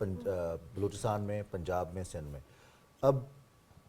بلوچستان میں، پنجاب میں، سندھ میں. اب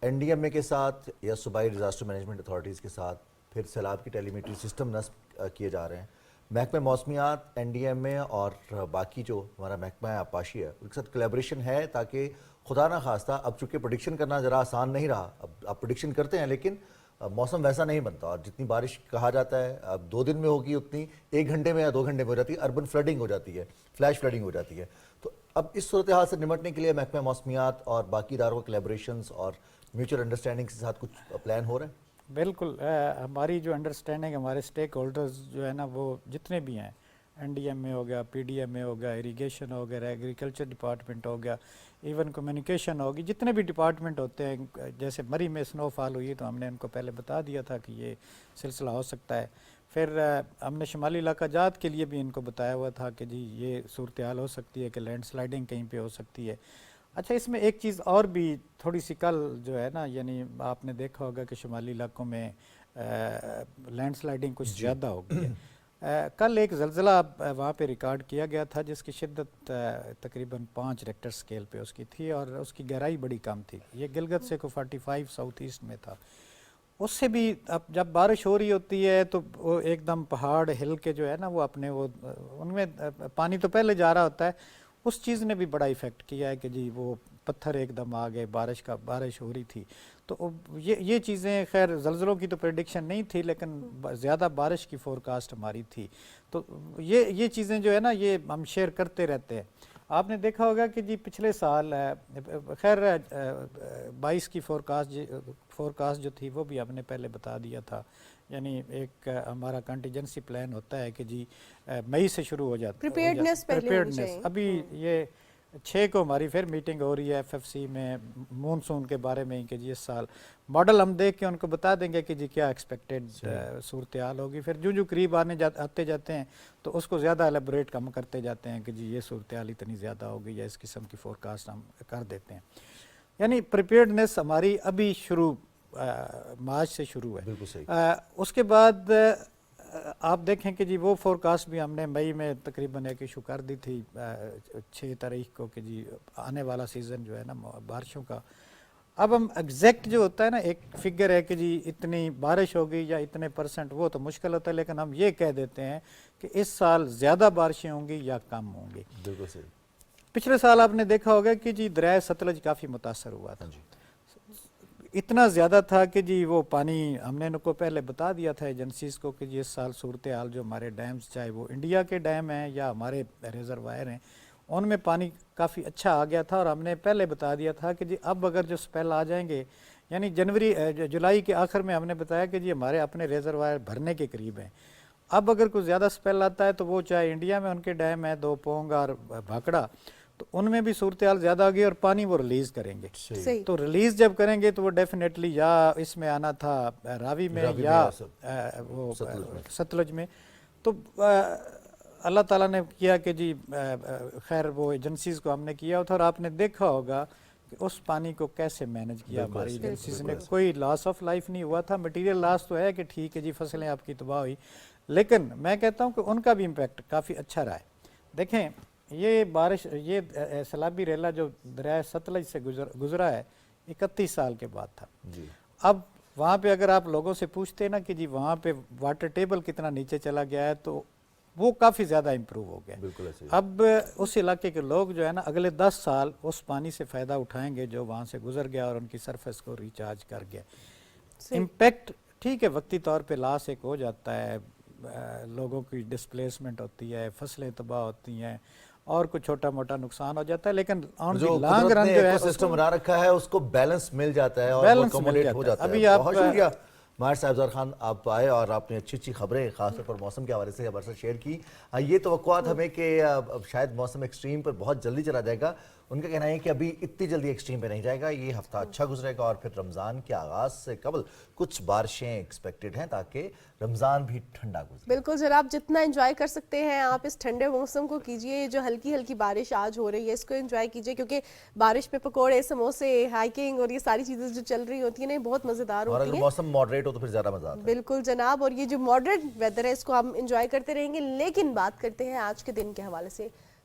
این ڈی ایم اے کے ساتھ یا صوبائی ڈیزاسٹر مینجمنٹ اتھارٹیز کے ساتھ پھر سیلاب کی ٹیلی میٹری سسٹم نصب کیے جا رہے ہیں. محکمہ موسمیات، این ڈی ایم اے اور باقی جو ہمارا محکمہ آبپاشی ہے ان کے ساتھ کولیبریشن ہے تاکہ خدا نہ خواستہ، اب چونکہ پریڈکشن کرنا ذرا آسان نہیں رہا، اب آپ پریڈکشن کرتے ہیں لیکن موسم ویسا نہیں بنتا، اور جتنی بارش کہا جاتا ہے اب 2 دن میں ہوگی اتنی 1 گھنٹے میں یا 2 گھنٹے میں ہو جاتی ہے. اربن فلڈنگ ہو جاتی ہے، فلیش فلڈنگ ہو جاتی ہے. تو اب اس صورتحال سے نمٹنے کے لیے محکمہ موسمیات اور باقی اداروں کے کولیبریشنز اور میوچل انڈرسٹینڈنگ کے ساتھ کچھ پلان ہو رہے ہیں؟ بالکل. ہماری جو انڈرسٹینڈنگ، ہمارے اسٹیک ہولڈرز جو ہے نا وہ جتنے بھی ہیں، این ڈی ایم اے ہو گیا، پی ڈی ایم اے ہو گیا، اریگیشن ہو گیا، ایگریکلچر ڈپارٹمنٹ ہو گیا، ایون کمیونیکیشن ہوگی، جتنے بھی ڈپارٹمنٹ ہوتے ہیں. جیسے مری میں سنو فال ہوئی تو ہم نے ان کو پہلے بتا دیا تھا کہ یہ سلسلہ ہو سکتا ہے. پھر ہم نے شمالی علاقہ جات کے لیے بھی ان کو بتایا ہوا تھا کہ جی یہ صورتحال ہو سکتی ہے کہ لینڈ سلائڈنگ کہیں پہ ہو سکتی ہے. اچھا، اس میں ایک چیز اور بھی تھوڑی سی کل جو ہے نا، یعنی آپ نے دیکھا ہوگا کہ شمالی علاقوں میں لینڈ سلائڈنگ کچھ زیادہ ہو گئی ہے. کل ایک زلزلہ وہاں پہ ریکارڈ کیا گیا تھا جس کی شدت تقریباً 5 ریکٹر سکیل پہ اس کی تھی اور اس کی گہرائی بڑی کم تھی. یہ گلگت سے کو 45 ساؤتھ ایسٹ میں تھا. اس سے بھی اب جب بارش ہو رہی ہوتی ہے تو وہ ایک دم پہاڑ ہل کے جو ہے نا وہ اپنے وہ ان میں پانی تو پہلے جا رہا ہوتا ہے، اس چیز نے بھی بڑا ایفیکٹ کیا ہے کہ جی وہ پتھر ایک دم آ گئے. بارش ہو رہی تھی تو یہ چیزیں، خیر زلزلوں کی تو پریڈکشن نہیں تھی لیکن زیادہ بارش کی فورکاسٹ ہماری تھی. تو یہ چیزیں جو ہے نا یہ ہم شیئر کرتے رہتے ہیں. آپ نے دیکھا ہوگا کہ جی پچھلے سال خیر 22 کی فورکاسٹ جو تھی وہ بھی ہم نے پہلے بتا دیا تھا. یعنی ایک ہمارا کنٹیجنسی پلان ہوتا ہے کہ جی مئی سے شروع ہو جاتا ہے پریپیئرڈنس. ابھی یہ 6 کو ہماری پھر میٹنگ ہو رہی ہے ایف ایف سی میں مونسون کے بارے میں کہ جی اس سال ماڈل ہم دیکھ کے ان کو بتا دیں گے کہ جی کیا ایکسپیکٹڈ صورتحال ہوگی. پھر جو قریب آتے جاتے ہیں تو اس کو زیادہ ایلیبوریٹ کم کرتے جاتے ہیں کہ جی یہ صورتحال اتنی زیادہ ہوگی یا اس قسم کی فورکاسٹ ہم کر دیتے ہیں. یعنی پریپیئرڈنس ہماری ابھی شروع مارچ سے شروع ہے. بالکل صحیح. اس کے بعد آپ دیکھیں کہ جی وہ فورکاسٹ بھی ہم نے مئی میں تقریباً ایک ایشو کر دی تھی 6 تاریخ کو کہ جی آنے والا سیزن جو ہے نا بارشوں کا. اب ہم ایگزیکٹ جو ہوتا ہے نا ایک فگر ہے کہ جی اتنی بارش ہوگی یا اتنے % وہ تو مشکل ہوتا ہے، لیکن ہم یہ کہہ دیتے ہیں کہ اس سال زیادہ بارشیں ہوں گی یا کم ہوں گی. بالکل صحیح. پچھلے سال آپ نے دیکھا ہوگا کہ جی دریائے ستلج کافی متاثر ہوا تھا. اتنا زیادہ تھا کہ جی وہ پانی ہم نے ان کو پہلے بتا دیا تھا ایجنسیز کو کہ جی اس سال صورتحال جو ہمارے ڈیمز، چاہے وہ انڈیا کے ڈیم ہیں یا ہمارے ریزروائر ہیں، ان میں پانی کافی اچھا آ گیا تھا. اور ہم نے پہلے بتا دیا تھا کہ جی اب اگر جو سپیل آ جائیں گے، یعنی جولائی کے آخر میں ہم نے بتایا کہ جی ہمارے اپنے ریزروائر بھرنے کے قریب ہیں. اب اگر کوئی زیادہ سپیل آتا ہے تو وہ چاہے انڈیا میں ان کے ڈیم ہے 2 پونگ اور بھاکڑا، تو ان میں بھی صورتحال زیادہ ہوگی اور پانی وہ ریلیز کریں گے. تو ریلیز جب کریں گے تو وہ ڈیفینیٹلی یا اس میں آنا تھا راوی میں یا وہ ستلج میں. تو اللہ تعالیٰ نے کیا کہ جی خیر وہ ایجنسیز کو ہم نے کیا تھا اور آپ نے دیکھا ہوگا کہ اس پانی کو کیسے مینج کیا ہماری ایجنسیز نے. کوئی لاس آف لائف نہیں ہوا تھا. مٹیریل لاس تو ہے کہ ٹھیک ہے جی فصلیں آپ کی تباہ ہوئی، لیکن میں کہتا ہوں کہ ان کا بھی امپیکٹ کافی اچھا رہا ہے. دیکھیں یہ بارش، یہ سیلابی ریلا جو دریائے ستلج سے گزرا ہے 31 سال کے بعد تھا. اب وہاں پہ اگر آپ لوگوں سے پوچھتے نا کہ جی وہاں پہ واٹر ٹیبل کتنا نیچے چلا گیا ہے تو وہ کافی زیادہ امپروو ہو گیا. اب اس علاقے کے لوگ جو ہے نا اگلے 10 سال اس پانی سے فائدہ اٹھائیں گے جو وہاں سے گزر گیا اور ان کی سرفیس کو ریچارج کر گیا. امپیکٹ ٹھیک ہے وقتی طور پہ لاس ایک ہو جاتا ہے، لوگوں کی ڈسپلیسمنٹ ہوتی ہے، فصلیں تباہ ہوتی ہیں اور کچھ چھوٹا موٹا نقصان ہو جاتا ہے، لیکن جو لانگ رن جو ہے سسٹم بنا رکھا ہے اس کو بیلنس مل جاتا ہے اور وہ ایکوموڈیٹ ہو جاتا ہے. ابھی آپ بہت شکریہ ماہر صاحبزاد خان، آپ آئے اور آپ نے اچھی خبریں خاص طور پر موسم کے حوالے سے ہمارے ساتھ شیئر کی. یہ توقعات ہمیں کہ شاید موسم ایکسٹریم پر بہت جلدی چلا جائے گا، ان کا کہنا ہے کہ ابھی اتنی جلدی ایکسٹریم پہ نہیں جائے گا، یہ ہفتہ اچھا گزرے گا اور پھر رمضان کے آغاز سے قبل کچھ بارشیں ایکسپیکٹڈ ہیں تاکہ رمضان بھی ٹھنڈا گزرے. بالکل جناب، جتنا انجوائے کر سکتے ہیں آپ اس ٹھنڈے موسم کو کیجئے. یہ جو ہلکی ہلکی بارش آج ہو رہی ہے اس کو انجوائے کیجئے، کیونکہ بارش پہ پکوڑے، سموسے، ہائکنگ اور یہ ساری چیزیں جو چل رہی ہوتی ہیں بہت مزیدار ہوتی ہیں. اور اگر موسم ماڈریٹ ہو تو پھر زیادہ مزہ آتا ہے. بالکل جناب، اور یہ جو ماڈریٹ ویدر ہے اس کو ہم انجوائے کرتے رہیں گے. لیکن بات کرتے ہیں آج کے دن کے حوالے سے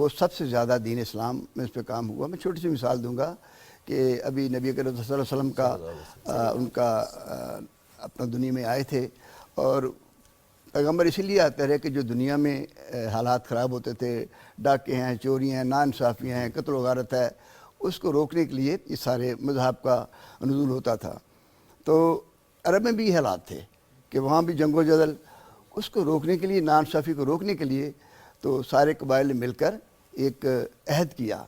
وہ سب سے زیادہ دین اسلام میں اس پہ کام ہوا. میں چھوٹی سی مثال دوں گا کہ ابھی نبی کریم صلی اللہ علیہ وسلم کا ان کا اپنا دنیا میں آئے تھے, اور پیغمبر اسی لیے آتے رہے کہ جو دنیا میں حالات خراب ہوتے تھے, ڈاکے ہیں, چوری ہیں, ناانصافی ہیں, قتل و غارت ہے, اس کو روکنے کے لیے یہ سارے مذہب کا نزول ہوتا تھا. تو عرب میں بھی یہ حالات تھے کہ وہاں بھی جنگ و جدل, اس کو روکنے کے لیے, ناانصافی کو روکنے کے لیے تو سارے قبائل نے مل کر ایک عہد کیا.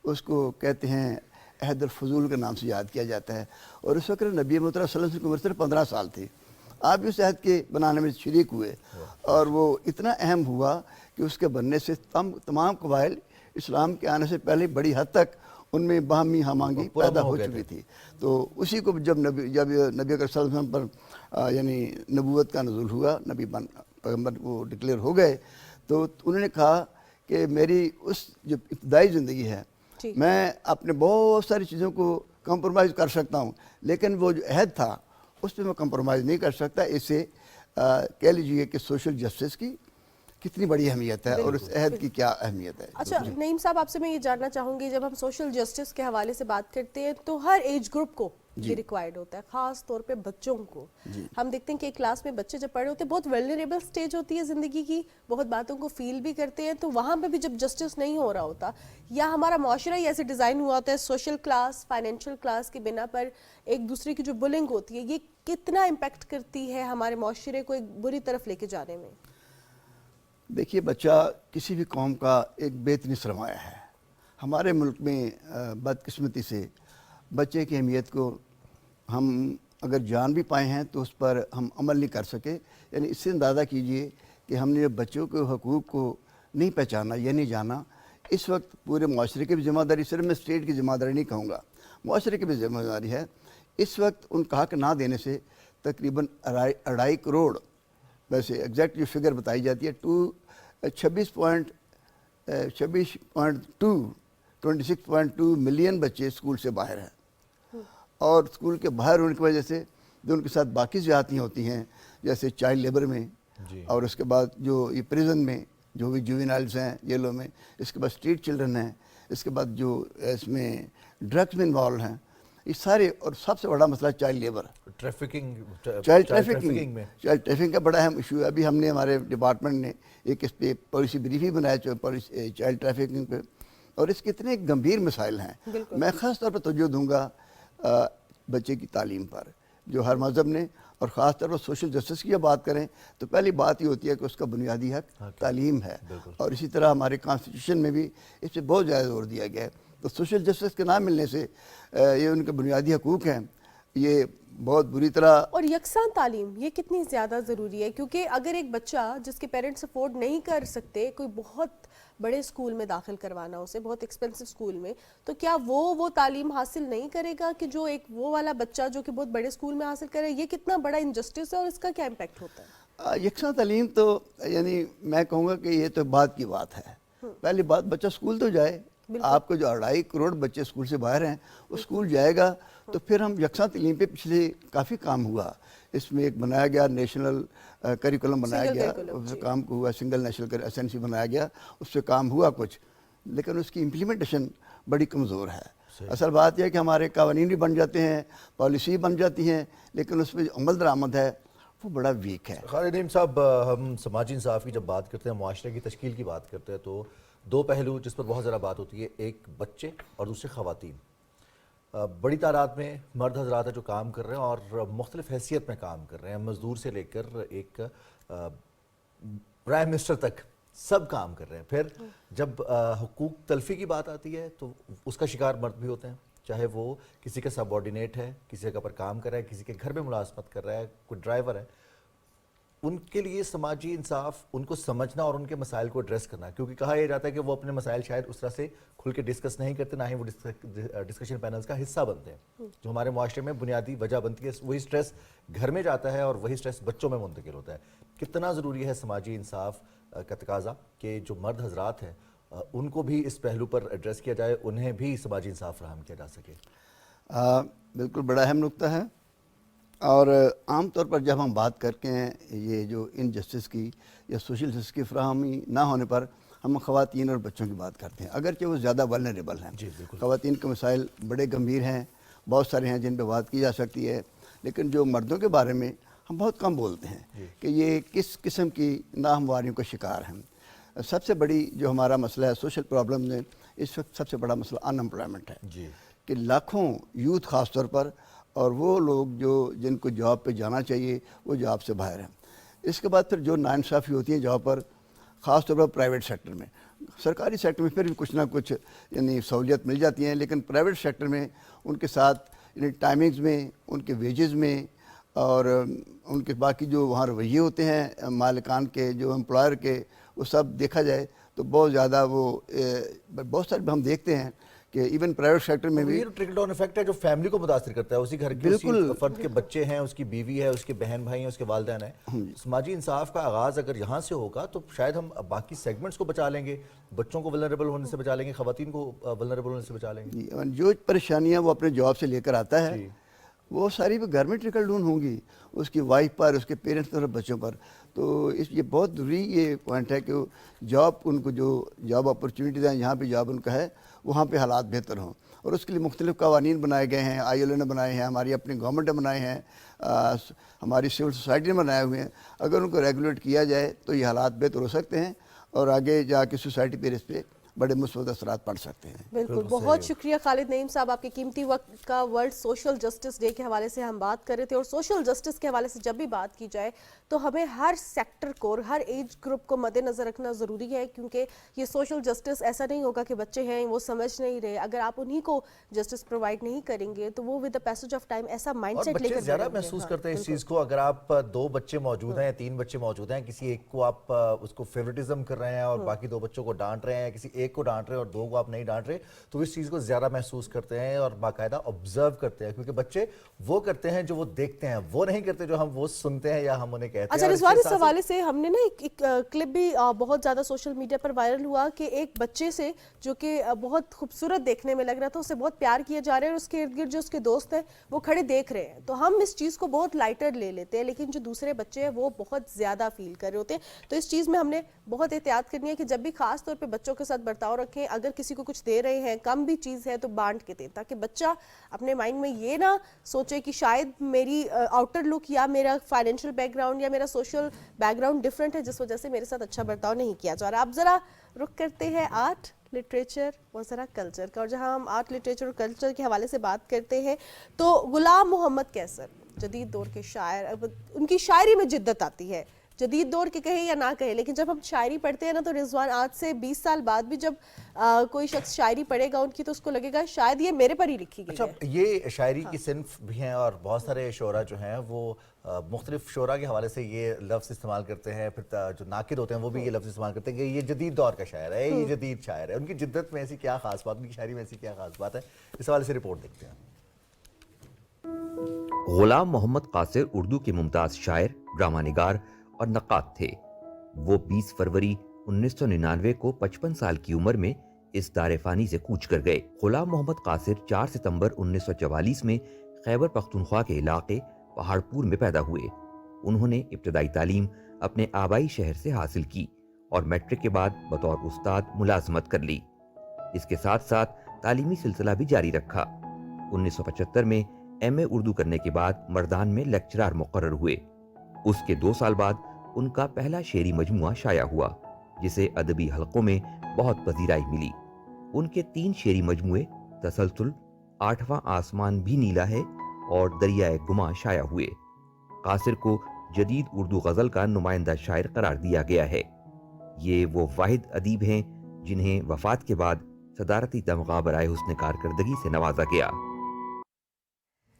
اس کو کہتے ہیں عہد الفضول کے نام سے یاد کیا جاتا ہے. اور اس وقت نبی محترم صلی اللہ علیہ وسلم کی عمر صرف 15 سال تھی. آپ بھی اس عہد کے بنانے میں شریک ہوئے, اور وہ اتنا اہم ہوا کہ اس کے بننے سے تمام قبائل اسلام کے آنے سے پہلے بڑی حد تک ان میں باہمی ہمانگی پیدا ہو چکی تھی. تو اسی کو جب نبی اکرم صلی اللہ علیہ وسلم پر یعنی نبوت کا نزول ہوا, نبی پیغمبر وہ ڈکلیئر ہو گئے, تو انہوں نے کہا کہ میری اس جو ابتدائی زندگی ہے میں اپنے بہت ساری چیزوں کو کمپرومائز کر سکتا ہوں, لیکن وہ جو عہد تھا اس پہ میں کمپرومائز نہیں کر سکتا. اسے کہہ لیجئے کہ سوشل جسٹس کی کتنی بڑی اہمیت ہے اور اس عہد کی کیا اہمیت ہے. اچھا نعیم صاحب, آپ سے میں یہ جاننا چاہوں گی, جب ہم سوشل جسٹس کے حوالے سے بات کرتے ہیں تو ہر ایج گروپ کو یہ ریکوائرڈ ہوتا ہے, خاص طور پہ بچوں کو. ہم دیکھتے ہیں کہ ایک کلاس میں بچے جب پڑھے ہوتے ہیں, بہت ویلنریبل سٹیج ہوتی ہے زندگی کی, بہت باتوں کو فیل بھی کرتے ہیں, تو وہاں پہ بھی جب جسٹس نہیں ہو رہا ہوتا, یا ہمارا معاشرہ ہی ایسے ڈیزائن ہوا ہوتا ہے سوشل کلاس, فائنینشیل کلاس کی بنا پر ایک دوسرے کی جو بلنگ ہوتی ہے, یہ کتنا امپیکٹ کرتی ہے ہمارے معاشرے کو ایک بری طرف لے کے جانے میں؟ دیکھیے, بچہ کسی بھی قوم کا ایک بہترین سرمایہ ہے. ہمارے ملک میں بدقسمتی سے بچے کی اہمیت کو ہم اگر جان بھی پائے ہیں تو اس پر ہم عمل نہیں کر سکے. یعنی اس سے اندازہ کیجئے کہ ہم نے بچوں کے حقوق کو نہیں پہچانا یا نہیں جانا. اس وقت پورے معاشرے کی بھی ذمہ داری, صرف میں اسٹیٹ کی ذمہ داری نہیں کہوں گا, معاشرے کی بھی ذمہ داری ہے. اس وقت ان کا حق نہ دینے سے تقریباً 2.5 کروڑ, ویسے ایگزیکٹ جو فگر بتائی جاتی ہے 26.2 ملین بچے اسکول سے باہر ہیں. اور اسکول کے باہر ہونے کی وجہ سے جو ان کے ساتھ باقی زیادتیاں ہوتی ہیں, جیسے چائلڈ لیبر میں, اور اس کے بعد جو یہ پریزن میں جو بھی جوینائلز ہیں جیلوں میں, اس کے بعد اسٹریٹ چلڈرن ہیں, اس کے بعد جو اس میں ڈرگس میں انوالو ہیں, یہ سارے, اور سب سے بڑا مسئلہ چائلڈ لیبر, چائلڈ ٹریفکنگ کا بڑا اہم ایشو ہے. ابھی ہم نے ہمارے ڈپارٹمنٹ نے ایک اس پہ پالیسی بریف ہی بنایا چائلڈ ٹریفکنگ پہ, اور اس کے اتنے گمبھیر مسائل ہیں. میں خاص طور پر توجہ دوں گا بچے کی تعلیم پر, جو ہر مذہب نے, اور خاص طور پر سوشل جسٹس کی جب بات کریں تو پہلی بات یہ ہوتی ہے کہ اس کا بنیادی حق تعلیم ہے. اور اسی طرح ہمارے کانسٹیٹیوشن میں بھی اس پہ بہت زیادہ زور دیا گیا ہے. تو سوشل جسٹس کے نہ ملنے سے یہ ان کے بنیادی حقوق ہیں, یہ بہت بری طرح. اور یکساں تعلیم یہ کتنی زیادہ ضروری ہے, کیونکہ اگر ایک بچہ جس کے پیرنٹس افورڈ نہیں کر سکتے کوئی بہت بڑے اسکول میں داخل کروانا, اسے بہت ایکسپینسو اسکول میں, تو کیا وہ تعلیم حاصل نہیں کرے گا کہ جو ایک وہ والا بچہ جو کہ بہت بڑے اسکول میں حاصل کرے؟ یہ کتنا بڑا انجسٹس ہے اور اس کا کیا امپیکٹ ہوتا ہے؟ یکساں تعلیم تو یعنی میں کہوں گا کہ یہ تو بعد کی بات ہے. پہلی بات, بچہ اسکول تو جائے. آپ کو جو 2.5 کروڑ بچے اسکول سے باہر ہیں, وہ اسکول جائے گا تو پھر ہم یکساں تعلیم پہ پچھلے کافی کام ہوا. اس میں ایک بنایا گیا نیشنل کریکولم بنایا گیا, اس سے کام ہوا, سنگل نیشنل اسینسی بنایا گیا, اس سے کام ہوا کچھ, لیکن اس کی امپلیمنٹیشن بڑی کمزور ہے. اصل بات یہ ہے کہ ہمارے قوانین بھی بن جاتے ہیں, پالیسی بن جاتی ہیں, لیکن اس میں جو عمل درآمد ہے وہ بڑا ویک ہے. خالد نعیم صاحب, ہم سماجی انصاف کی جب بات کرتے ہیں, معاشرے کی تشکیل کی بات کرتے ہیں, تو 2 پہلو جس پر بہت زیادہ بات ہوتی ہے, ایک بچے اور دوسرے خواتین. بڑی تعداد میں مرد حضرات ہیں جو کام کر رہے ہیں اور مختلف حیثیت میں کام کر رہے ہیں, مزدور سے لے کر ایک پرائم منسٹر تک سب کام کر رہے ہیں. پھر جب حقوق تلفی کی بات آتی ہے تو اس کا شکار مرد بھی ہوتے ہیں, چاہے وہ کسی کا سب آرڈینیٹ ہے, کسی جگہ پر کام کر رہا ہے, کسی کے گھر میں ملازمت کر رہا ہے, کوئی ڈرائیور ہے. ان کے لیے سماجی انصاف ان کو سمجھنا اور ان کے مسائل کو ایڈریس کرنا, کیونکہ کہا یہ جاتا ہے کہ وہ اپنے مسائل شاید اس طرح سے کھل کے ڈسکس نہیں کرتے, نہ ہی وہ ڈسکشن پینلز کا حصہ بنتے ہیں. جو ہمارے معاشرے میں بنیادی وجہ بنتی ہے, وہی سٹریس گھر میں جاتا ہے اور وہی سٹریس بچوں میں منتقل ہوتا ہے. کتنا ضروری ہے سماجی انصاف کا تقاضا کہ جو مرد حضرات ہیں ان کو بھی اس پہلو پر ایڈریس کیا جائے, انہیں بھی سماجی انصاف فراہم کیا جا سکے؟ بالکل بڑا اہم نقطہ ہے. اور عام طور پر جب ہم بات کرتے ہیں یہ جو انجسٹس کی یا سوشل جسٹس کی فراہمی نہ ہونے پر, ہم خواتین اور بچوں کی بات کرتے ہیں، اگرچہ وہ زیادہ ولنریبل ہیں. خواتین کے مسائل بڑے گمبھیر ہیں، بہت سارے ہیں جن پہ بات کی جا سکتی ہے، لیکن جو مردوں کے بارے میں ہم بہت کم بولتے ہیں کہ یہ کس قسم کی ناہمواریوں کا شکار ہیں. سب سے بڑی جو ہمارا مسئلہ ہے سوشل پرابلم میں اس وقت سب سے بڑا مسئلہ ان امپلائمنٹ ہے کہ لاکھوں یوتھ خاص طور پر اور وہ لوگ جو جن کو جاب پہ جانا چاہیے وہ جاب سے باہر ہیں. اس کے بعد پھر جو ناانصافی ہوتی ہے جاب پر، خاص طور پر پرائیویٹ سیکٹر میں. سرکاری سیکٹر میں پھر بھی کچھ نہ کچھ یعنی سہولیت مل جاتی ہیں، لیکن پرائیویٹ سیکٹر میں ان کے ساتھ یعنی ٹائمنگز میں، ان کے ویجز میں اور ان کے باقی جو وہاں رویے ہوتے ہیں مالکان کے، جو امپلائر کے، وہ سب دیکھا جائے تو بہت زیادہ وہ بہت سارے ہم دیکھتے ہیں کہ ایون پرائیویٹ سیکٹر میں بھی ٹرکل ڈاؤن ایفیکٹ ہے جو فیملی کو متاثر کرتا ہے. اسی گھر کے اسی فرد کے بچے ہیں، اس کی بیوی ہے، اس کے بہن بھائی ہیں، اس کے والدین ہیں. سماجی انصاف کا آغاز اگر یہاں سے ہوگا تو شاید ہم باقی سیگمنٹس کو بچا لیں گے، بچوں کو ولنریبل ہونے سے بچا لیں گے، خواتین کو ولنریبل ہونے سے بچا لیں گے. جو پریشانیاں وہ اپنے جاب سے لے کر آتا ہے وہ ساری بھی گھر میں ٹرکل ڈاؤن ہوں گی، اس کی وائف پر، اس کے پیرنٹس پر، بچوں پر. تو یہ بہت ضروری یہ پوائنٹ ہے کہ جاب ان کو جو جاب اپرچونیٹیز ہیں جہاں پہ جاب ان کا ہے وہاں پہ حالات بہتر ہوں، اور اس کے لیے مختلف قوانین بنائے گئے ہیں. ILO نے بنائے ہیں، ہماری اپنی گورنمنٹ نے بنائے ہیں، ہماری سول سوسائٹی نے بنائے ہوئے ہیں. اگر ان کو ریگولیٹ کیا جائے تو یہ حالات بہتر ہو سکتے ہیں اور آگے جا کے سوسائٹی پہ اس پہ بڑے مثبت اثرات پڑ سکتے ہیں. بالکل. بہت شکریہ خالد نعیم صاحب، آپ کے قیمتی وقت کا. ورلڈ سوشل جسٹس ڈے کے حوالے سے ہم بات کر رہے تھے، اور سوشل جسٹس کے حوالے سے جب بھی بات کی جائے تو ہمیں ہر سیکٹر کو اور ہر ایج گروپ کو مد نظر رکھنا ضروری ہے، کیونکہ یہ سوشل جسٹس ایسا نہیں ہوگا کہ بچے ہیں وہ سمجھ نہیں رہے، اگر آپ انہی کو جسٹس پرووائڈ نہیں کریں گے تو وہ with the passage of time ایسا مائنڈ سیٹ لے کر زیادہ محسوس کرتے ہیں اس چیز کو. اگر آپ 2 بچے موجود ہیں، 3 بچے موجود ہیں، کسی ایک کو آپ اس کو فیورٹزم کر رہے ہیں اور باقی 2 بچوں کو ڈانٹ رہے ہیں، کسی ایک کو ڈانٹ رہے ہیں اور 2 کو آپ نہیں ڈانٹ رہے، تو اس چیز کو زیادہ محسوس کرتے ہیں اور باقاعدہ آبزرو کرتے ہیں، کیونکہ بچے وہ کرتے ہیں جو وہ دیکھتے ہیں، وہ نہیں کرتے جو ہم وہ سنتے ہیں یا ہم انہیں کہتے ہیں. اچھا رضوان، اس حوالے سے ہم نے نا ایک کلپ بھی بہت زیادہ سوشل میڈیا پر وائرل ہوا کہ ایک بچے سے جو کہ بہت خوبصورت دیکھنے میں لگ رہا تھا، اسے بہت پیار کیا جا رہا ہے اور اس کے ارد گرد جو اس کے دوست ہیں وہ کھڑے دیکھ رہے ہیں. تو ہم اس چیز کو بہت لائٹر لے لیتے ہیں، لیکن جو دوسرے بچے ہیں وہ بہت زیادہ فیل کر رہے ہوتے ہیں. تو اس چیز میں ہم نے بہت احتیاط کرنی ہے کہ جب بھی خاص طور پہ بچوں کے ساتھ برتاؤ رکھیں، اگر کسی کو کچھ دے رہے ہیں، کم بھی چیز ہے تو بانٹ کے دیں، تاکہ بچہ اپنے مائنڈ میں یہ نہ سوچے کہ شاید میری آؤٹر لک یا میرا فائنینشیل بیک گراؤنڈ یا میرا سوشل بیک گراؤنڈ ڈفرینٹ ہے جس وجہ سے میرے ساتھ اچھا برتاؤ نہیں کیا جا رہا. اب ذرا رخ کرتے ہیں آرٹ، لٹریچر اور ذرا کلچر کا، اور جہاں ہم آرٹ، لٹریچر اور کلچر کے حوالے سے بات کرتے ہیں تو غلام محمد قیصر جدید دور کے شاعر، ان کی شاعری میں جدت آتی ہے، جدید دور کے کہیں یا نہ کہیں، لیکن جب ہم شاعری پڑھتے ہیں نا تو رضوان آج سے 20 سال بعد بھی جب کوئی شخص شاعری پڑھے گا ان کی تو اس کو لگے گا شاید یہ میرے پر ہی لکھی گئی ہے. اچھا، یہ شاعری کی صنف بھی ہیں اور بہت سارے شعراء جو ہیں وہ مختلف شعراء کے حوالے سے یہ لفظ استعمال کرتے ہیں، پھر جو ناقد ہوتے ہیں وہ بھی یہ لفظ استعمال کرتے ہیں کہ یہ جدید دور کا شاعر ہے، یہ جدید شاعر ہے. ان کی جدت میں ایسی کیا خاص بات، ان کی شاعری میں ایسی کیا خاص بات ہے، اس حوالے سے رپورٹ دیکھتے ہیں. غلام محمد قاصر اردو کے ممتاز شاعر، ڈرامہ نگار اور نقاد تھے. وہ 20 فروری 1999 کو 55 سال کی عمر میں اس دار فانی سے کوچ کر گئے. غلام محمد قاصر 4 ستمبر 1944 میں خیبر پختونخوا کے علاقے پہاڑپور میں پیدا ہوئے. انہوں نے ابتدائی تعلیم اپنے آبائی شہر سے حاصل کی اور میٹرک کے بعد بطور استاد ملازمت کر لی. اس کے ساتھ ساتھ تعلیمی سلسلہ بھی جاری رکھا. 1975 میں ایم اے اردو کرنے کے بعد مردان میں لیکچرار مقرر ہوئے. اس کے 2 سال بعد ان کا پہلا شعری مجموعہ شائع ہوا جسے ادبی حلقوں میں بہت پذیرائی ملی. ان کے 3 شعری مجموعے تسلسل، 8واں آسمان بھی نیلا ہے اور دریائے گما شائع ہوئے. قاصر کو جدید اردو غزل کا نمائندہ شاعر قرار دیا گیا ہے. یہ وہ واحد ادیب ہیں جنہیں وفات کے بعد صدارتی تمغہ برائے حسن کارکردگی سے نوازا گیا.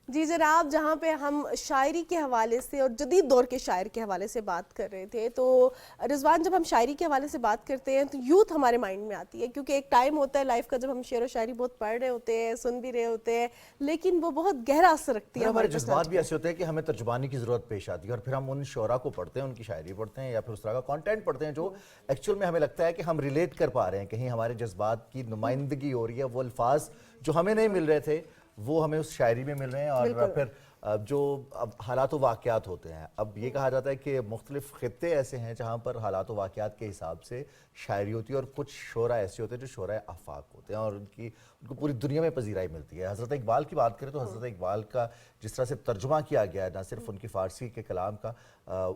جی جناب، جہاں پہ ہم شاعری کے حوالے سے اور جدید دور کے شاعر کے حوالے سے بات کر رہے تھے تو رضوان، جب ہم شاعری کے حوالے سے بات کرتے ہیں تو یوتھ ہمارے مائنڈ میں آتی ہے، کیونکہ ایک ٹائم ہوتا ہے لائف کا جب ہم شعر و شاعری بہت پڑھ رہے ہوتے ہیں، سن بھی رہے ہوتے ہیں، لیکن وہ بہت گہرا اثر رکھتی ہے. ہمارے جذبات بھی ایسے ہوتے ہیں کہ ہمیں ترجمانی کی ضرورت پیش آتی ہے اور پھر ہم ان شعراء کو پڑھتے ہیں، ان کی شاعری پڑھتے ہیں یا پھر اس طرح کا کانٹینٹ پڑھتے ہیں جو ایکچوئل میں ہمیں لگتا ہے کہ ہم ریلیٹ کر پا رہے ہیں، کہیں ہمارے جذبات کی نمائندگی ہو رہی ہے. وہ الفاظ جو ہمیں نہیں مل رہے تھے وہ ہمیں اس شاعری میں مل رہے ہیں اور پھر جو اب حالات و واقعات ہوتے ہیں. اب یہ کہا جاتا ہے کہ مختلف خطے ایسے ہیں جہاں پر حالات و واقعات کے حساب سے شاعری ہوتی ہے, اور کچھ شعراء ایسے ہوتے ہیں جو شعراء آفاق ہوتے ہیں اور ان کو پوری دنیا میں پذیرائی ملتی ہے. حضرت اقبال کی بات کریں تو حضرت اقبال کا جس طرح سے ترجمہ کیا گیا ہے, نہ صرف ان کی فارسی کے کلام کا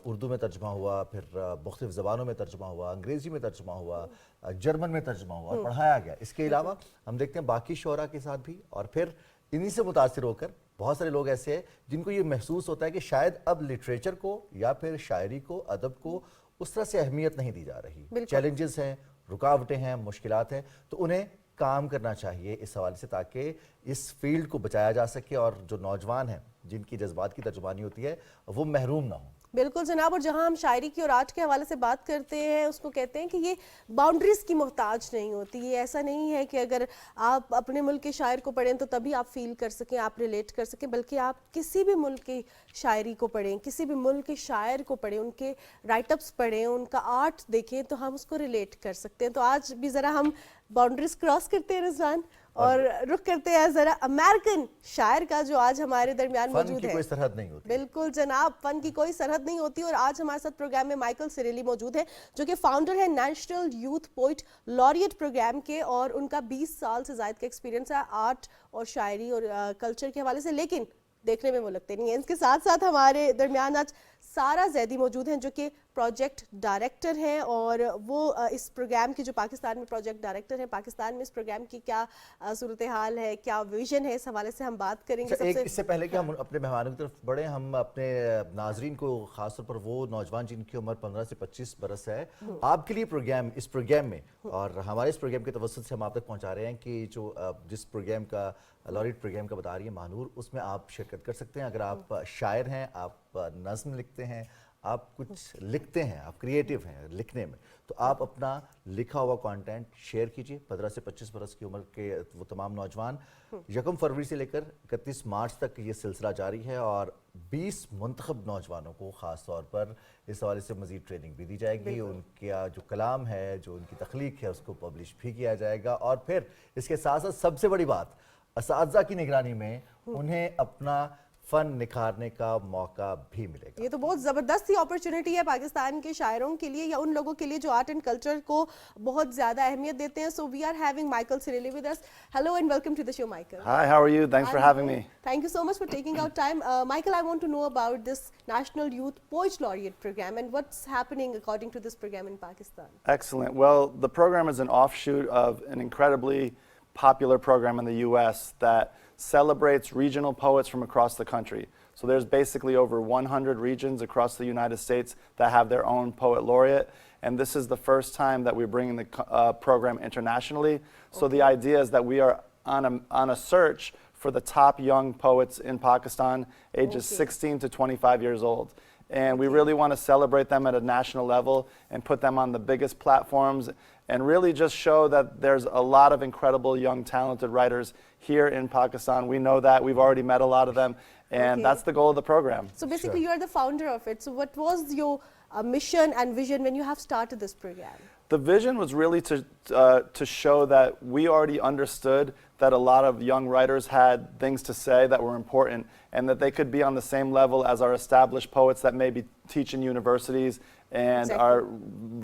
اردو میں ترجمہ ہوا, پھر مختلف زبانوں میں ترجمہ ہوا, انگریزی میں ترجمہ ہوا, جرمن میں ترجمہ ہوا اور پڑھایا گیا. اس کے علاوہ ہم دیکھتے ہیں باقی شعراء کے ساتھ بھی, اور پھر انہی سے متاثر ہو کر بہت سارے لوگ ایسے ہیں جن کو یہ محسوس ہوتا ہے کہ شاید اب لٹریچر کو یا پھر شاعری کو, ادب کو اس طرح سے اہمیت نہیں دی جا رہی. چیلنجز ہیں, رکاوٹیں ہیں, مشکلات ہیں, تو انہیں کام کرنا چاہیے اس حوالے سے تاکہ اس فیلڈ کو بچایا جا سکے اور جو نوجوان ہیں جن کی جذبات کی ترجمانی ہوتی ہے وہ محروم نہ ہوں. بالکل جناب. اور جہاں ہم شاعری کی اور آرٹ کے حوالے سے بات کرتے ہیں اس کو کہتے ہیں کہ یہ باؤنڈریز کی محتاج نہیں ہوتی. یہ ایسا نہیں ہے کہ اگر آپ اپنے ملک کے شاعر کو پڑھیں تو تبھی آپ فیل کر سکیں, آپ ریلیٹ کر سکیں, بلکہ آپ کسی بھی ملک کی شاعری کو پڑھیں, کسی بھی ملک کے شاعر کو پڑھیں, ان کے رائٹ اپس پڑھیں, ان کا آرٹ دیکھیں تو ہم اس کو ریلیٹ کر سکتے ہیں. تو آج بھی ذرا ہم باؤنڈریز کراس کرتے ہیں رضوان, اور رخ کرتے ہیں ذرا امریکن شاعر کا جو آج ہمارے درمیان موجود ہے. فن کی کوئی سرحد نہیں ہوتی. بالکل جناب, فن کی کوئی سرحد نہیں ہوتی. اور آج ہمارے ساتھ پروگرام میں مائیکل سریلی موجود ہے جو کہ فاؤنڈر ہے national youth poet laureate programme کے, اور ان کا 20 سال سے زائد کا ایکسپیرینس ہے آرٹ اور شاعری اور کلچر کے حوالے سے, لیکن دیکھنے میں وہ لگتے نہیں ہیں. اس کے ساتھ ساتھ ہمارے درمیان آج سارا زیدی موجود ہیں جو کہ پروجیکٹ ڈائریکٹر ہیں, اور وہ اس پروگرام کی جو پاکستان میں پروجیکٹ ڈائریکٹر ہیں, پاکستان میں اس پروگرام کی کیا صورتحال ہے, کیا ویژن ہے, اس حوالے سے ہم بات کریں گے. اس سے پہلے کہ ہم اپنے مہمانوں کی طرف بڑھیں, ہم اپنے ناظرین کو خاص طور پر وہ نوجوان جن کی عمر 15 سے 25 برس ہے, آپ کے لیے اس پروگرام میں اور ہمارے اس پروگرام کے توسط سے ہم آپ تک پہنچا رہے ہیں کہ جو جس پروگرام کا لوریٹ پروگرام کا بتا رہی ہے مانور, اس میں آپ شرکت کر سکتے ہیں. اگر آپ شاعر ہیں, آپ نظم لکھتے ہیں, آپ کچھ لکھتے ہیں, آپ کریٹیو ہیں لکھنے میں, تو آپ اپنا لکھا ہوا کانٹینٹ شیئر کیجئے. 15 سے 25 برس کی عمر کے وہ تمام نوجوان, 1 فروری سے لے کر 31 مارچ تک یہ سلسلہ جاری ہے, اور 20 منتخب نوجوانوں کو خاص طور پر اس حوالے سے مزید ٹریننگ بھی دی جائے گی. ان کا جو کلام ہے, جو ان کی تخلیق ہے, اس کو پبلش بھی کیا جائے گا. اور پھر اس کے ساتھ ساتھ سب سے بڑی بات, اساتذہ کی نگرانی میں انہیں اپنا فن نکھارنے کا موقع بھی ملے گا. یہ تو بہت زبردست ہی اپرچونٹی ہے پاکستان کے شاعروں کے لیے, یا ان لوگوں کے لیے جو آرٹ اینڈ کلچر کو بہت زیادہ اہمیت دیتے ہیں. So we are having Michael سریلی with us. Hello and welcome to the show, Michael. Hi, how are you? Thanks for having me. Thank you so much for taking out time. Michael, I want to know about this National Youth Poet Laureate program and what's happening according to this program in Pakistan. Excellent. Well, the program is an offshoot of an incredibly popular program in the US that celebrates regional poets from across the country. So there's basically over 100 regions across the United States that have their own poet laureate, and this is the first time that we're bringing the program internationally. So the idea is that we are on a search for the top young poets in Pakistan, ages 16 to 25 years old. And we really want to celebrate them at a national level and put them on the biggest platforms and really just show that there's a lot of incredible young talented writers here in Pakistan. We know that. We've already met a lot of them, and that's the goal of the program. So basically you're the founder of it. So what was your mission and vision when you have started this program? The vision was really to show that we already understood that a lot of young writers had things to say that were important, and that they could be on the same level as our established poets that maybe teach in universities and are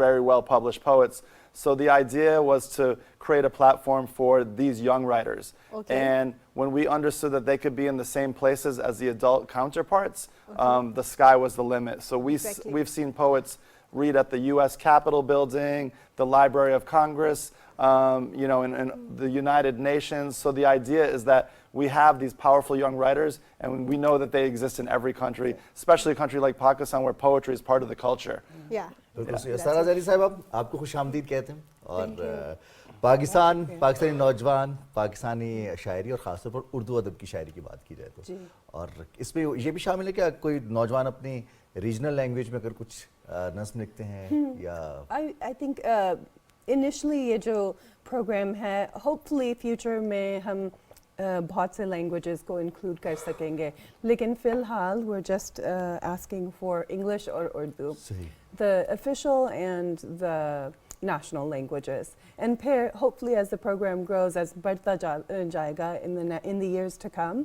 very well published poets. So the idea was to create a platform for these young writers. And when we understood that they could be in the same places as the adult counterparts, the sky was the limit. So we've seen poets read at the U.S. Capitol building, the Library of Congress, in the United Nations. So the idea is that we have these powerful young writers, and we know that they exist in every country, especially a country like Pakistan where poetry is part of the culture. Yeah. سارا زیدی صاحب, آپ کو خوش آمدید کہتے ہیں, اور پاکستانی نوجوان, پاکستانی شاعری اور خاص طور پر اردو ادب کی شاعری کی بات کی جائے تو, اور اس میں یہ بھی شامل ہے کہ کوئی نوجوان اپنی ریجنل لینگویج میں اگر کچھ نظم لکھتے ہیں یا I think initially یہ جو پروگرام ہے, hopefully future میں ہم بہت سے لینگویجز کو انکلوڈ کر سکیں گے, لیکن فی الحال we're just asking for English or Urdu, the official and the national languages. And hopefully as the program grows, as بڑھتا جائے گا in the years to come,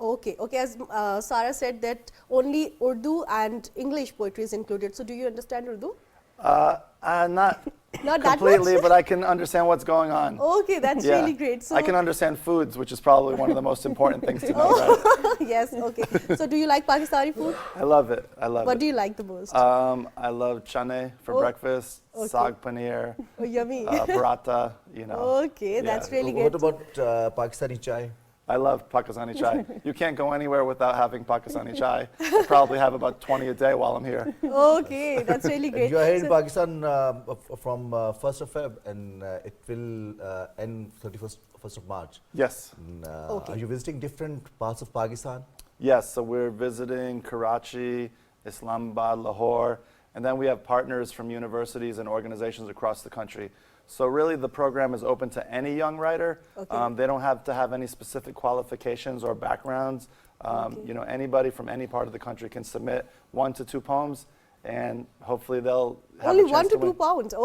Okay, okay. As Sarah said that only Urdu and English poetry is included. So do you understand Urdu? Not Not that completely, much? but I can understand what's going on. Okay, that's Yeah. really great. So I can understand foods, which is probably one of the most important things to know. Right? yes, okay. So do you like Pakistani food? I love it. I love What it. do you like the most? I love chane for Oh, breakfast, okay. saag paneer, Oh, yummy. paratha, you know. Okay, that's Yeah. really What great. about Pakistani chai? I love Pakistani chai. You can't go anywhere without having Pakistani chai. I probably have about 20 a day while I'm here. Okay, that's really great. You are here in So- Pakistan from 1st of Feb and it will end 31st of March. Yes. And, Okay. Are you visiting different parts of Pakistan? Yes, so we're visiting Karachi, Islamabad, Lahore, and then we have partners from universities and organizations across the country. So really the program is open to any young writer. Okay. They don't have to have any specific qualifications or backgrounds. You know, anybody from any part of the country can submit 1 to 2 poems and hopefully they'll have Only a chance 1 to 2 win. pounds.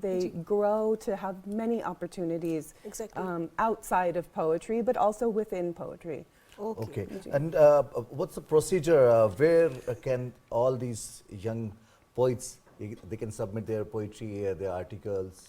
they grow to have many opportunities Exactly. outside of poetry but also within poetry. Okay. And what's the procedure? Where can all these young poets, they can submit their poetry, their articles?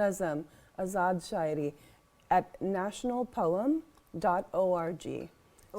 nazm, azad shairi at nationalpoem.org.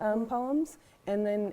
poems and then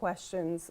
questions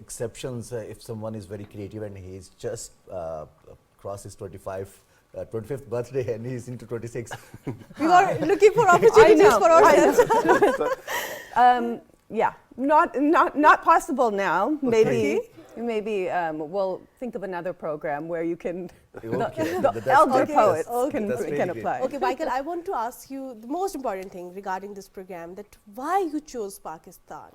exceptions if someone is very creative and he's just crossed his 25th birthday and he's into 26? We are looking for opportunities for ourselves. Yeah, not possible now. Maybe we'll think of another program where you can Okay, the that's elder great. poets Okay. can That's really great. apply. Okay, Michael, I want to ask you the most important thing regarding this program, that why you chose Pakistan?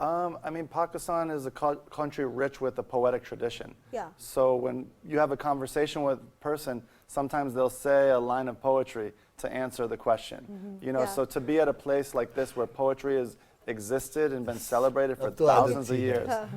I mean, Pakistan is a country rich with a poetic tradition. Yeah. So when you have a conversation with a person, sometimes they'll say a line of poetry to answer the question. You know, Yeah. so to be at a place like this where poetry has existed and been celebrated for Ab to adat thousands of hi hai. years.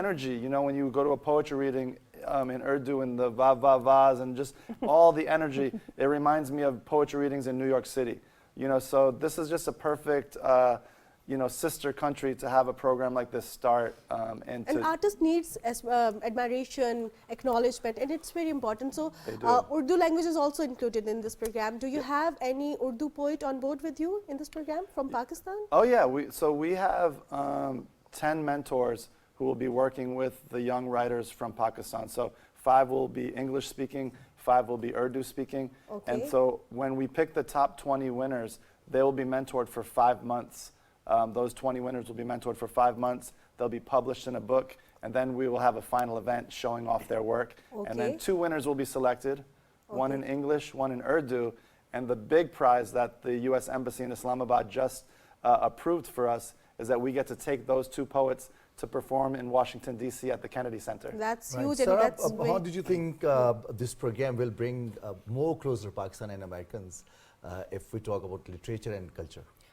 energy, you know, when you go to a poetry reading in Urdu and the va-va-vas and just all the energy, it reminds me of poetry readings in New York City. You know, so this is just a perfect, you know, sister country to have a program like this start. An artist needs admiration, acknowledgement, and it's very important. So, They do. Urdu language is also included in this program. Do you have any Urdu poet on board with you in this program from Pakistan? Oh yeah, we have 10 mentors who will be working with the young writers from Pakistan. So 5 will be English speaking, 5 will be Urdu speaking. And Okay. so when we pick the top 20 winners, they will be mentored for 5 months. Those 20 winners will be mentored for 5 months. They'll be published in a book, and then we will have a final event showing off their work. And then Okay. 2 winners will be selected, one in English, one in Urdu. And the big prize that the U.S. Embassy in Islamabad just approved for us is that we get to take those 2 poets to perform in Washington, D.C. at the Kennedy Center. That's Right. huge, Sarah, and that's how very, did you think this program will bring more closer Pakistan and Americans if we talk about literature and culture?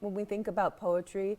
when we think about poetry,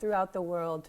throughout the world,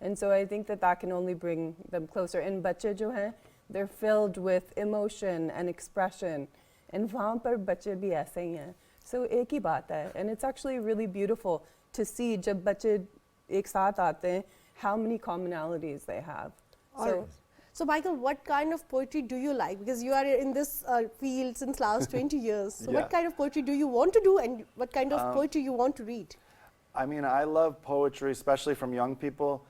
And so I think that that can only bring them closer. And bache jo hain, they're filled with emotion and expression. And wahan par bache bhi aise hi hain. So ek hi baat hai. And it's actually really beautiful to see jab bache ek saath aate hain, how many commonalities they have. So Michael, what kind of poetry do you like? Because you are in this field since last 20 years. So Yeah. what kind of poetry do you want to do, and what kind of poetry you want to read? I mean, I love poetry, especially from young people,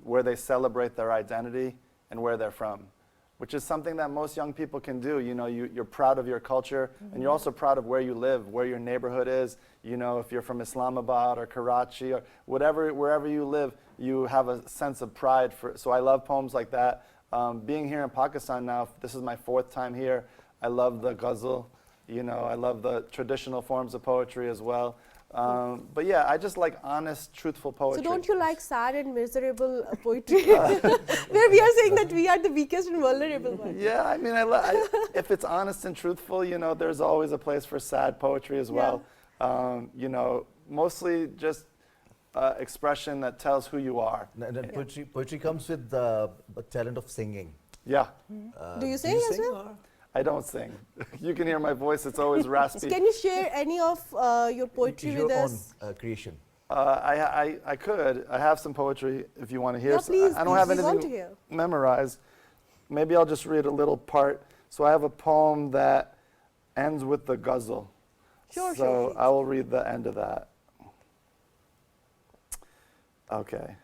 where they celebrate their identity and where they're from, which is something that most young people can do. You know, you're proud of your culture, and you're also proud of where you live, where your neighborhood is. You know, if you're from Islamabad or Karachi or whatever, wherever you live, you have a sense of pride. So I love poems like that. Being here in Pakistan now, this is my 4th time here. I love the ghazal. You know, I love the traditional forms of poetry as well. But yeah, I just like honest, truthful poetry. So don't you like sad and miserable poetry? Where we are saying that we are the weakest and vulnerable ones. Yeah, I mean, if it's honest and truthful, you know, there's always a place for sad poetry as well. You know, mostly just expression that tells who you are. And poetry comes with the talent of singing. Yeah, Do you sing as well? or- I don't sing. You can hear my voice, it's always raspy. Can you share any of your poetry Your with own us? creation. I could. I have some poetry if you want to hear. Yeah, please, I don't please, have we want to anything hear. memorized. Maybe I'll just read a little part. So I have a poem that ends with the ghazal. Sure, so sure, please. I will read the end of that. Okay.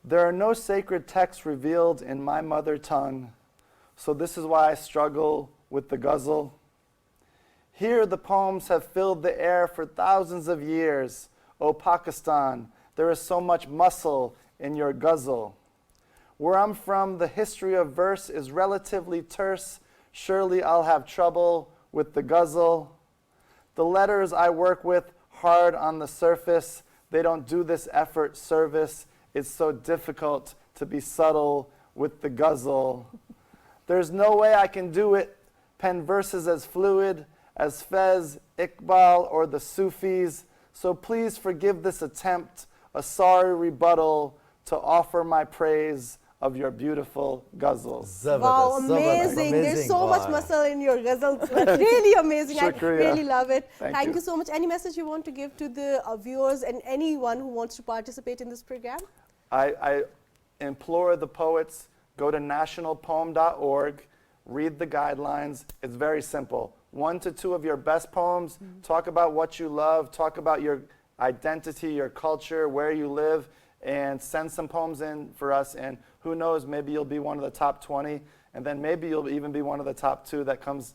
There are no sacred texts revealed in my mother tongue, so this is why I struggle with the ghazal. Here the poems have filled the air for thousands of years. O Pakistan, there is so much muscle in your ghazal. Where I'm from, the history of verse is relatively terse. Surely I'll have trouble with the ghazal. The letters I work with, hard on the surface, they don't do this effort service. It's so difficult to be subtle with the ghazal. There's no way I can do it. Pen verses as fluid as Fez, Iqbal, or the Sufis. So please forgive this attempt, a sorry rebuttal to offer my praise of your beautiful ghazals. Wow, Zabardast, amazing. There's so much Wow. muscle in your ghazals. That's really amazing. I Shukriya. really love it. Thank you you. so much. Any message you want to give to the viewers and anyone who wants to participate in this program? I implore the poets, go to nationalpoem.org, read the guidelines. It's very simple. 1 to 2 of your best poems, talk about what you love, talk about your identity, your culture, where you live, and send some poems in for us. And who knows, maybe you'll be one of the top 20, and then maybe you'll even be one of the top 2 that comes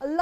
a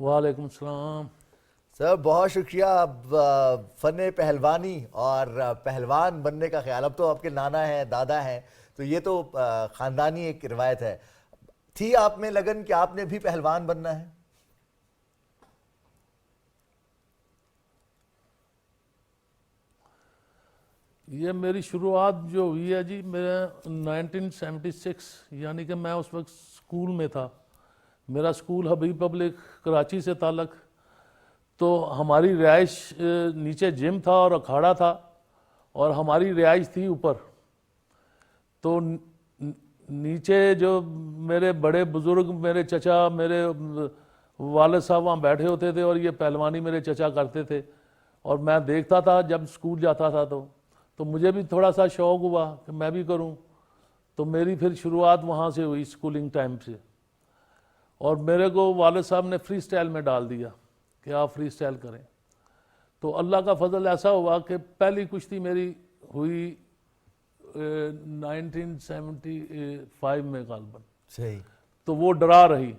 وعلیکم السلام. سر بہت شکریہ. اب فن پہلوانی اور پہلوان بننے کا خیال, اب تو آپ کے نانا ہیں, دادا ہیں, تو یہ تو خاندانی ایک روایت ہے. تھی آپ میں لگن کہ آپ نے بھی پہلوان بننا ہے؟ یہ میری شروعات جو ہوئی ہے جی میرا 1976, یعنی کہ میں اس وقت اسکول میں تھا. میرا اسکول حبیب پبلک کراچی سے تعلق, تو ہماری رہائش نیچے جم تھا اور اکھاڑا تھا, اور ہماری رہائش تھی اوپر. تو نیچے جو میرے بڑے بزرگ, میرے چچا, میرے والد صاحب وہاں بیٹھے ہوتے تھے, اور یہ پہلوانی میرے چچا کرتے تھے, اور میں دیکھتا تھا جب اسکول جاتا تھا. تو مجھے بھی تھوڑا سا شوق ہوا کہ میں بھی کروں. تو میری پھر شروعات وہاں سے ہوئی اسکولنگ ٹائم سے, اور میرے کو والد صاحب نے فری سٹائل میں ڈال دیا کہ آپ فری سٹائل کریں. تو اللہ کا فضل ایسا ہوا کہ پہلی کشتی میری ہوئی 1975 میں غالباً, صحیح. تو وہ ڈرا رہی.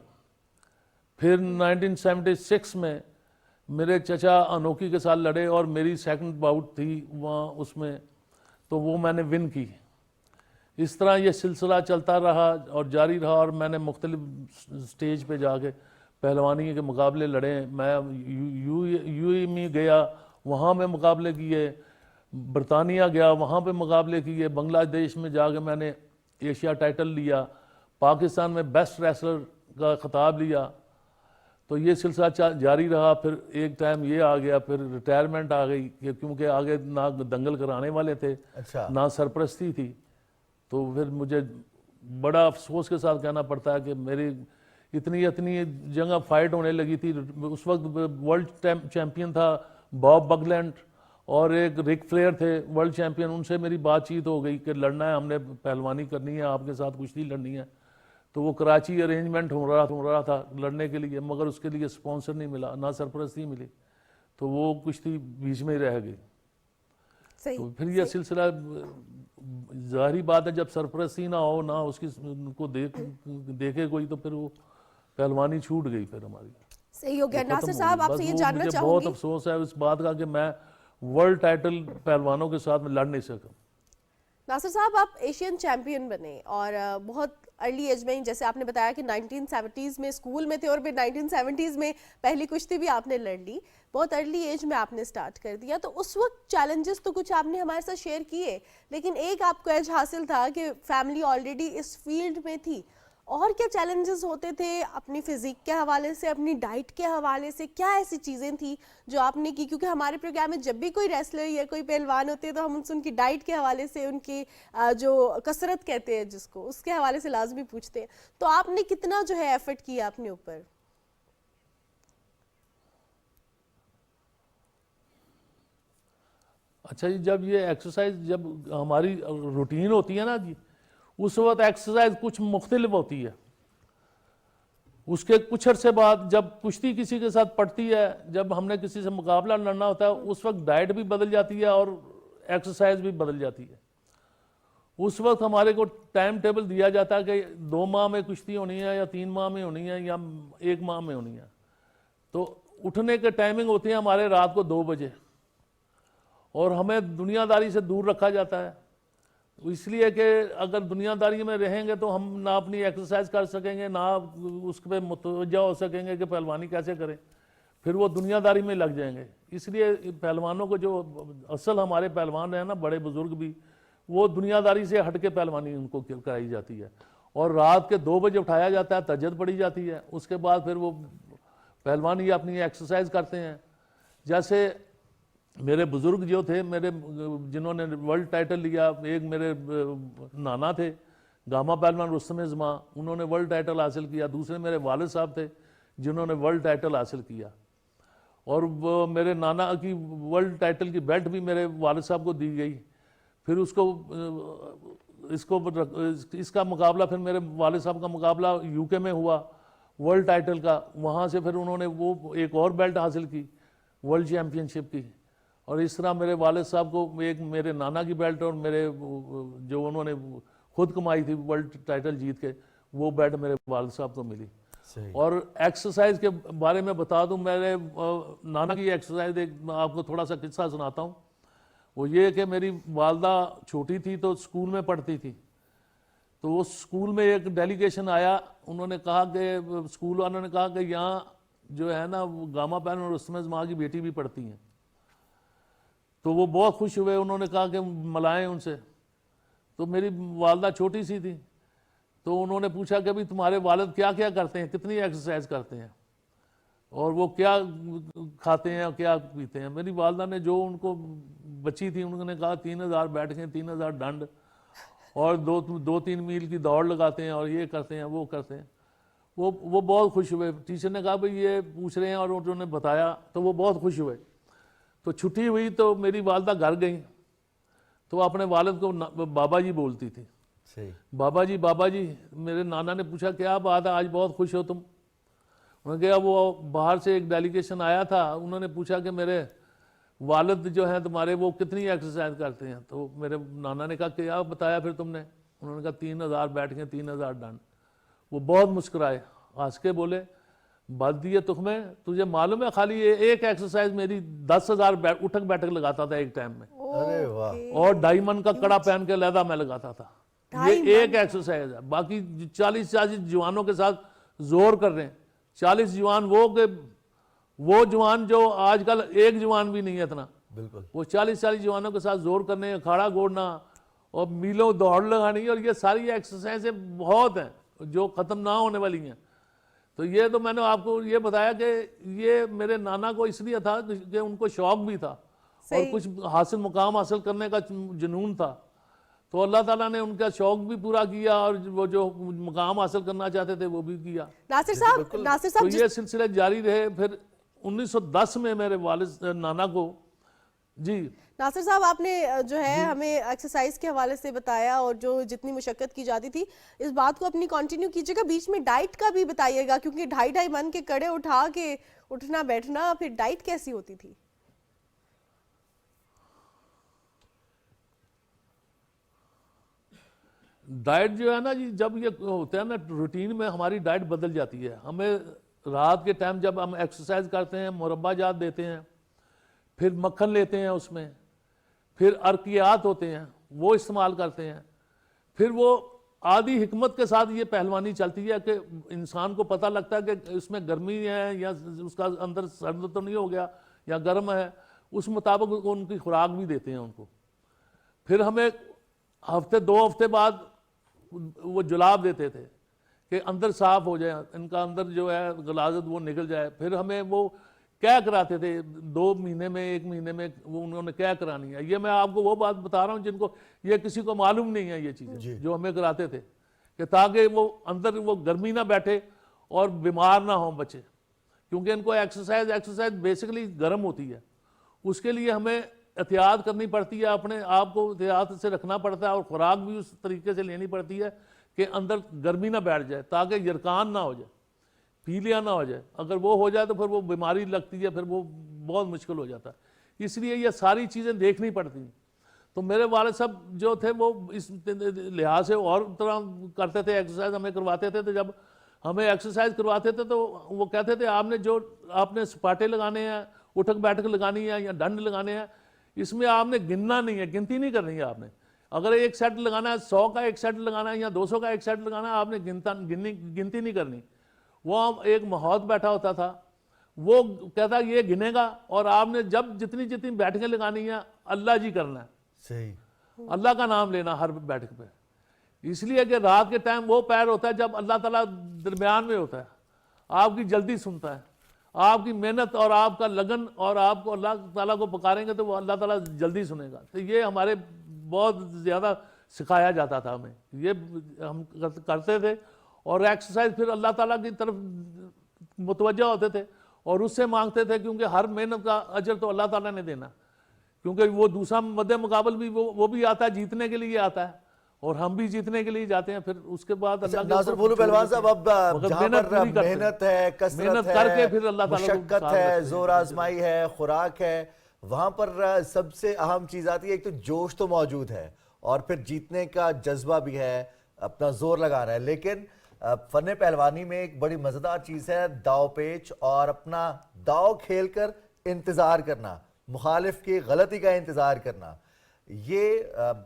پھر 1976 میں میرے چچا انوکھی کے ساتھ لڑے, اور میری سیکنڈ باؤٹ تھی وہاں اس میں, تو وہ میں نے ون کی. اس طرح یہ سلسلہ چلتا رہا اور جاری رہا, اور میں نے مختلف سٹیج پہ جا کے پہلوانی کے مقابلے لڑے. میں یو اے میں گیا, وہاں میں مقابلے کیے. برطانیہ گیا, وہاں پہ مقابلے کیے. بنگلہ دیش میں جا کے میں نے ایشیا ٹائٹل لیا. پاکستان میں بیسٹ ریسلر کا خطاب لیا. تو یہ سلسلہ جاری رہا. پھر ایک ٹائم یہ آ گیا, پھر ریٹائرمنٹ آ گئی, کیونکہ آگے نہ دنگل کرانے والے تھے, نہ سرپرستی تھی. تو پھر مجھے بڑا افسوس کے ساتھ کہنا پڑتا ہے کہ میری اتنی جگہ فائٹ ہونے لگی تھی. اس وقت ورلڈ چیمپئن تھا باب بگلینڈ, اور ایک ریک فلیئر تھے ورلڈ چیمپئن. ان سے میری بات چیت ہو گئی کہ لڑنا ہے, ہم نے پہلوانی کرنی ہے, آپ کے ساتھ کشتی لڑنی ہے. تو وہ کراچی ارینجمنٹ ہو رہا تھا لڑنے کے لیے, مگر اس کے لیے سپانسر نہیں ملا, نہ سرپرستی ملی. تو وہ کشتی بیچ میں ہی رہ گئی. تو پھر یہ سلسلہ, ظاہری بات ہے جب سرپرستی نہ ہو, نہ اس کی کو دیکھے کوئی, تو پھر وہ پہلوانی چھوٹ گئی پھر ہماری. صحیح ہو گیا. ناصر صاحب آپ سے یہ جاننا چاہوں بہت گی, افسوس ہے اس بات کا کہ میں ورلڈ ٹائٹل پہلوانوں کے ساتھ میں لڑ نہیں سکا. ناصر صاحب آپ ایشین چیمپئن بنے, اور بہت ارلی ایج میں, جیسے آپ نے بتایا کہ 1970s میں اسکول میں تھے, اور پھر 1970s میں پہلی کشتی بھی آپ نے لڑ لی. بہت ارلی ایج میں آپ نے سٹارٹ کر دیا. تو اس وقت چیلنجز تو کچھ آپ نے ہمارے ساتھ شیئر کیے, لیکن ایک آپ کو ایج حاصل تھا کہ فیملی آلریڈی اس فیلڈ میں تھی. اور کیا چیلنجز ہوتے تھے اپنی فزیک کے حوالے سے, اپنی ڈائٹ کے حوالے سے؟ کیا ایسی چیزیں تھیں جو آپ نے کی؟ کیونکہ ہمارے پروگرام میں جب بھی کوئی ریسلر یا کوئی پہلوان ہوتے ہیں تو ہم ان کی ڈائٹ کے حوالے سے, ان کی جو کثرت کہتے ہیں جس کو, اس کے حوالے سے لازمی پوچھتے ہیں. تو آپ نے کتنا جو ہے ایفرٹ کیا اپنے اوپر؟ اچھا جی, جب یہ ایکسرسائز جب ہماری روٹین ہوتی ہے نا جی, اس وقت ایکسرسائز کچھ مختلف ہوتی ہے. اس کے کچھ عرصے بعد جب کشتی کسی کے ساتھ پڑتی ہے, جب ہم نے کسی سے مقابلہ لڑنا ہوتا ہے, اس وقت ڈائٹ بھی بدل جاتی ہے اور ایکسرسائز بھی بدل جاتی ہے. اس وقت ہمارے کو ٹائم ٹیبل دیا جاتا ہے کہ 2 ماہ میں کشتی ہونی ہے, یا 3 ماہ میں ہونی ہے, یا 1 ماہ میں ہونی ہے. تو اٹھنے کے ٹائمنگ ہوتی ہے ہمارے رات کو 2 بجے, اور ہمیں دنیا داری سے دور رکھا جاتا ہے. اس لیے کہ اگر دنیا داری میں رہیں گے تو ہم نہ اپنی ایکسرسائز کر سکیں گے, نہ اس پہ متوجہ ہو سکیں گے کہ پہلوانی کیسے کریں. پھر وہ دنیا داری میں لگ جائیں گے. اس لیے پہلوانوں کو, جو اصل ہمارے پہلوان ہیں نا, بڑے بزرگ بھی, وہ دنیا داری سے ہٹ کے پہلوانی ان کو کرائی جاتی ہے. اور رات کے 2 بجے اٹھایا جاتا ہے, تہجد پڑھی جاتی ہے. اس کے بعد پھر وہ پہلوانی اپنی ایکسرسائز کرتے ہیں. جیسے میرے بزرگ جو تھے, میرے جنہوں نے ورلڈ ٹائٹل لیا, ایک میرے نانا تھے گاما پہلوان رستم زماں, انہوں نے ورلڈ ٹائٹل حاصل کیا. دوسرے میرے والد صاحب تھے جنہوں نے ورلڈ ٹائٹل حاصل کیا, اور وہ میرے نانا کی ورلڈ ٹائٹل کی بیلٹ بھی میرے والد صاحب کو دی گئی. پھر اس کا مقابلہ, پھر میرے والد صاحب کا مقابلہ یو کے میں ہوا ورلڈ ٹائٹل کا. وہاں سے پھر انہوں نے وہ ایک اور بیلٹ حاصل کی ورلڈ چیمپئن شپ کی. اور اس طرح میرے والد صاحب کو ایک میرے نانا کی بیلٹ, اور میرے جو انہوں نے خود کمائی تھی ورلڈ ٹائٹل جیت کے, وہ بیلٹ میرے والد صاحب کو ملی. اور ایکسرسائز کے بارے میں بتا دوں, میرے نانا کی ایکسرسائز ایک میں آپ کو تھوڑا سا قصہ سناتا ہوں. وہ یہ کہ میری والدہ چھوٹی تھی تو اسکول میں پڑھتی تھی, تو وہ اسکول میں ایک ڈیلیگیشن آیا, انہوں نے کہا کہ اسکول والوں نے کہا کہ یہاں جو ہے نا وہ گاما پین اور رستم ماں کی بیٹی بھی پڑھتی ہیں. تو وہ بہت خوش ہوئے, انہوں نے کہا کہ ملائیں ان سے. تو میری والدہ چھوٹی سی تھی, تو انہوں نے پوچھا کہ ابھی تمہارے والد کیا کیا کرتے ہیں, کتنی ایکسرسائز کرتے ہیں, اور وہ کیا کھاتے ہیں اور کیا پیتے ہیں. میری والدہ نے جو ان کو بچی تھی انہوں نے کہا 3000 بیٹھیں, 3000 ڈنڈ, اور 2-3 میل کی دوڑ لگاتے ہیں, اور یہ کرتے ہیں وہ کرتے ہیں. وہ بہت خوش ہوئے. ٹیچر نے کہا بھئی یہ پوچھ رہے ہیں, اور انہوں نے بتایا تو وہ بہت خوش ہوئے. تو چھٹی ہوئی تو میری والدہ گھر گئیں, تو وہ اپنے والد کو بابا جی بولتی تھی. بابا جی میرے نانا نے پوچھا کیا بات ہے, آج بہت خوش ہو تم. انہوں نے کہا وہ باہر سے ایک ڈیلیگیشن آیا تھا, انہوں نے پوچھا کہ میرے والد جو ہیں تمہارے وہ کتنی ایکسرسائز کرتے ہیں. تو میرے نانا نے کہا کیا بتایا پھر تم نے. انہوں نے کہا 3000 بیٹھ گئے, 3000 ڈنڈ. وہ بہت مسکرائے, ہنس کے بولے بات دیے تمہیں, تجھے معلوم ہے خالی ایک ایکسرسائز میری 10,000 اٹھک بیٹھک لگاتا تھا ایک ٹائم میں, اور 2.5 من کا کڑا پہن کے لہدا میں لگاتا تھا. یہ ایک ایکسرسائز ہے. باقی 40 جوانوں کے ساتھ زور کر رہے ہیں. 40 جوان وہ جوان جو آج کل ایک جوان بھی نہیں ہے اتنا, بالکل وہ 40 جوانوں کے ساتھ زور کرنے, اکھاڑا گوڑنا اور میلوں دوڑ لگانی, اور یہ ساری ایکسرسائزیں بہت ہیں جو ختم نہ ہونے والی ہیں. تو یہ تو میں نے آپ کو یہ بتایا کہ یہ میرے نانا کو اس لیے تھا کہ ان کو شوق بھی تھا اور کچھ مقام حاصل کرنے کا جنون تھا. تو اللہ تعالیٰ نے ان کا شوق بھی پورا کیا, اور وہ جو مقام حاصل کرنا چاہتے تھے وہ بھی کیا. ناصر صاحب تو یہ سلسلہ جاری رہے. پھر 1910 میں میرے والد نانا کو, جی ناصر صاحب آپ نے جو ہے ہمیں ایکسرسائز کے حوالے سے بتایا, اور جو جتنی مشقت کی جاتی تھی اس بات کو اپنی کنٹینیو کیجئے گا. بیچ میں ڈائٹ کا بھی بتائیے گا, کیونکہ 2.5 من کے کڑے اٹھا کے اٹھنا بیٹھنا, پھر ڈائٹ کیسی ہوتی تھی؟ ڈائٹ جو ہے نا جی, جب یہ ہوتا ہے نا روٹین میں ہماری ڈائٹ بدل جاتی ہے. ہمیں رات کے ٹائم جب ہم ایکسرسائز کرتے ہیں مربع جات دیتے ہیں, پھر مکھن لیتے ہیں, اس میں پھر ارکیات ہوتے ہیں وہ استعمال کرتے ہیں. پھر وہ آدھی حکمت کے ساتھ یہ پہلوانی چلتی ہے کہ انسان کو پتہ لگتا ہے کہ اس میں گرمی ہے یا اس کا اندر سرد تو نہیں ہو گیا یا گرم ہے, اس مطابق ان کی خوراک بھی دیتے ہیں ان کو. پھر ہمیں ہفتے 2 ہفتے بعد وہ جلاب دیتے تھے کہ اندر صاف ہو جائے, ان کا اندر جو ہے غلاظت وہ نکل جائے. پھر ہمیں وہ کیا کراتے تھے 2 مہینے میں 1 مہینے میں, وہ انہوں نے کیا کرانی ہے. یہ میں آپ کو وہ بات بتا رہا ہوں جن کو یہ کسی کو معلوم نہیں ہے یہ چیزیں جو ہمیں کراتے تھے, کہ تاکہ وہ اندر وہ گرمی نہ بیٹھے اور بیمار نہ ہوں بچے. کیونکہ ان کو ایکسرسائز بیسیکلی گرم ہوتی ہے, اس کے لیے ہمیں احتیاط کرنی پڑتی ہے, اپنے آپ کو احتیاط سے رکھنا پڑتا ہے, اور خوراک بھی اس طریقے سے لینی پڑتی ہے کہ اندر گرمی نہ بیٹھ جائے, تاکہ یرکان نہ ہو جائے, پیلیا نہ ہو جائے. اگر وہ ہو جائے تو پھر وہ بیماری لگتی ہے, پھر وہ بہت مشکل ہو جاتا ہے. اس لیے یہ ساری چیزیں دیکھنی پڑتی ہیں. تو میرے والد صاحب جو تھے وہ اس لحاظ سے اور طرح کرتے تھے, ایکسرسائز ہمیں کرواتے تھے. تو جب ہمیں ایکسرسائز کرواتے تھے تو وہ کہتے تھے آپ نے سپاٹے لگانے ہیں, اٹھک بیٹھک لگانی ہے یا ڈنڈ لگانے ہیں, اس میں آپ نے گننا نہیں ہے, گنتی نہیں کرنی ہے آپ نے. اگر ایک سیٹ لگانا ہے 100 کا ایک سیٹ لگانا ہے یا 200 کا ایک سیٹ لگانا ہے, آپ نے گنتی نہیں کرنی. وہ ایک ماحول بیٹھا ہوتا تھا, وہ کہتا یہ گنے گا, اور آپ نے جب جتنی بیٹھکیں لگانی ہیں اللہ جی کرنا ہے, صحیح, اللہ کا نام لینا ہر بیٹھک پہ. اس لیے کہ رات کے ٹائم وہ پیر ہوتا ہے جب اللہ تعالیٰ درمیان میں ہوتا ہے, آپ کی جلدی سنتا ہے, آپ کی محنت اور آپ کا لگن, اور آپ کو اللہ تعالیٰ کو پکاریں گے تو وہ اللہ تعالیٰ جلدی سنے گا. تو یہ ہمارے بہت زیادہ سکھایا جاتا تھا ہمیں, یہ ہم کرتے تھے. اور ایکسرسائز پھر اللہ تعالیٰ کی طرف متوجہ ہوتے تھے اور اس سے مانگتے تھے, کیونکہ ہر محنت کا اجر تو اللہ تعالیٰ نے دینا, کیونکہ وہ دوسرا مد مقابل بھی وہ بھی آتا ہے, جیتنے کے لیے آتا ہے, اور ہم بھی جیتنے کے لیے جاتے ہیں. پھر اس کے بعد اللہ ناصر بھولو پہلوان صاحب, اب جہاں پر محنت ہے, کثرت ہے, مشقت ہے, زور آزمائی ہے, خوراک ہے, وہاں پر سب سے اہم چیز آتی ہے. ایک تو جوش تو موجود ہے, اور پھر جیتنے کا جذبہ بھی ہے, اپنا زور لگا رہا ہے, لیکن فن پہلوانی میں ایک بڑی مزیدار چیز ہے داؤ پیچ اور اپنا داؤ کھیل کر انتظار کرنا, مخالف کی غلطی کا انتظار کرنا. یہ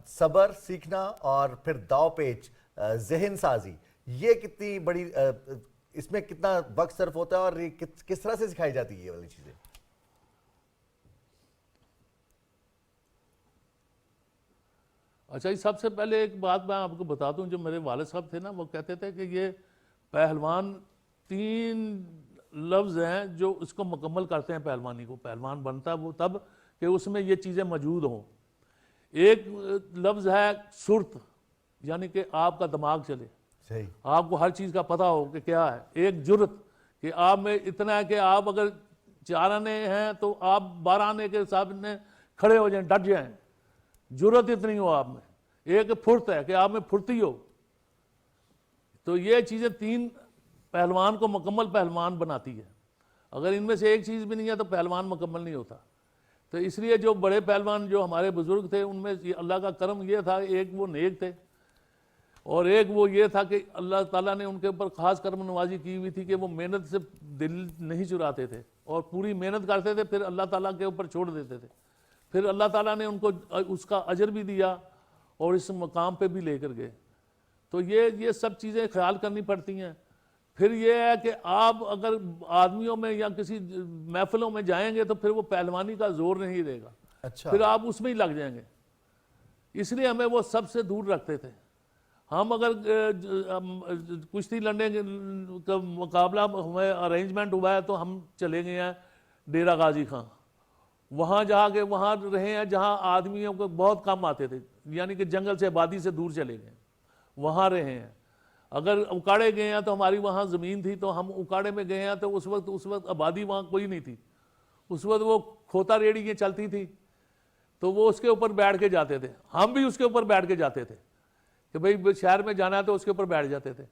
صبر سیکھنا اور پھر داؤ پیچ, ذہن سازی, یہ کتنی بڑی, اس میں کتنا وقت صرف ہوتا ہے اور یہ کس طرح سے سکھائی جاتی ہے یہ والی چیزیں؟ اچھا, سب سے پہلے ایک بات میں آپ کو بتا دوں, جو میرے والد صاحب تھے نا, وہ کہتے تھے کہ یہ پہلوان 3 لفظ ہیں جو اس کو مکمل کرتے ہیں پہلوانی کو. پہلوان بنتا ہے وہ تب کہ اس میں یہ چیزیں موجود ہوں. ایک لفظ ہے سرت, یعنی کہ آپ کا دماغ چلے, صحیح, آپ کو ہر چیز کا پتہ ہو کہ کیا ہے. ایک جرت, کہ آپ میں اتنا ہے کہ آپ اگر 4 آنے ہیں تو آپ 12 آنے کے سامنے کھڑے ہو جائیں, ڈٹ جائیں, جرت اتنی ہو آپ میں. ایک پھرت ہے کہ آپ میں پھرتی ہو. تو یہ چیزیں 3 پہلوان کو مکمل پہلوان بناتی ہے. اگر ان میں سے ایک چیز بھی نہیں ہے تو پہلوان مکمل نہیں ہوتا. تو اس لیے جو بڑے پہلوان جو ہمارے بزرگ تھے ان میں اللہ کا کرم یہ تھا, ایک وہ نیک تھے اور ایک وہ یہ تھا کہ اللہ تعالیٰ نے ان کے اوپر خاص کرم نوازی کی ہوئی تھی کہ وہ محنت سے دل نہیں چراتے تھے اور پوری محنت کرتے تھے, پھر اللہ تعالیٰ کے اوپر چھوڑ دیتے تھے. پھر اللہ تعالیٰ نے ان کو اس کا اجر بھی دیا اور اس مقام پہ بھی لے کر گئے. تو یہ سب چیزیں خیال کرنی پڑتی ہیں. پھر یہ ہے کہ آپ اگر آدمیوں میں یا کسی محفلوں میں جائیں گے تو پھر وہ پہلوانی کا زور نہیں رہے گا, اچھا, پھر آپ اس میں ہی لگ جائیں گے. اس لیے ہمیں وہ سب سے دور رکھتے تھے. ہم اگر کشتی لڑنے کا مقابلہ ہمیں ارینجمنٹ ہوا ہے تو ہم چلے گئے ہیں ڈیرہ غازی خان, وہاں جا کے وہاں رہے ہیں جہاں آدمیوں کو بہت کم آتے تھے, یعنی کہ جنگل سے آبادی سے دور چلے گئے, وہاں رہے ہیں. اگر اکاڑے گئے ہیں تو ہماری وہاں زمین تھی تو ہم اکاڑے میں گئے ہیں تو اس وقت آبادی وہاں کوئی نہیں تھی. اس وقت وہ کھوتا ریڑھی چلتی تھی تو وہ اس کے اوپر بیٹھ کے جاتے تھے, ہم بھی اس کے اوپر بیٹھ کے جاتے تھے کہ بھئی شہر میں جانا ہے تو اس کے اوپر بیٹھ جاتے تھے.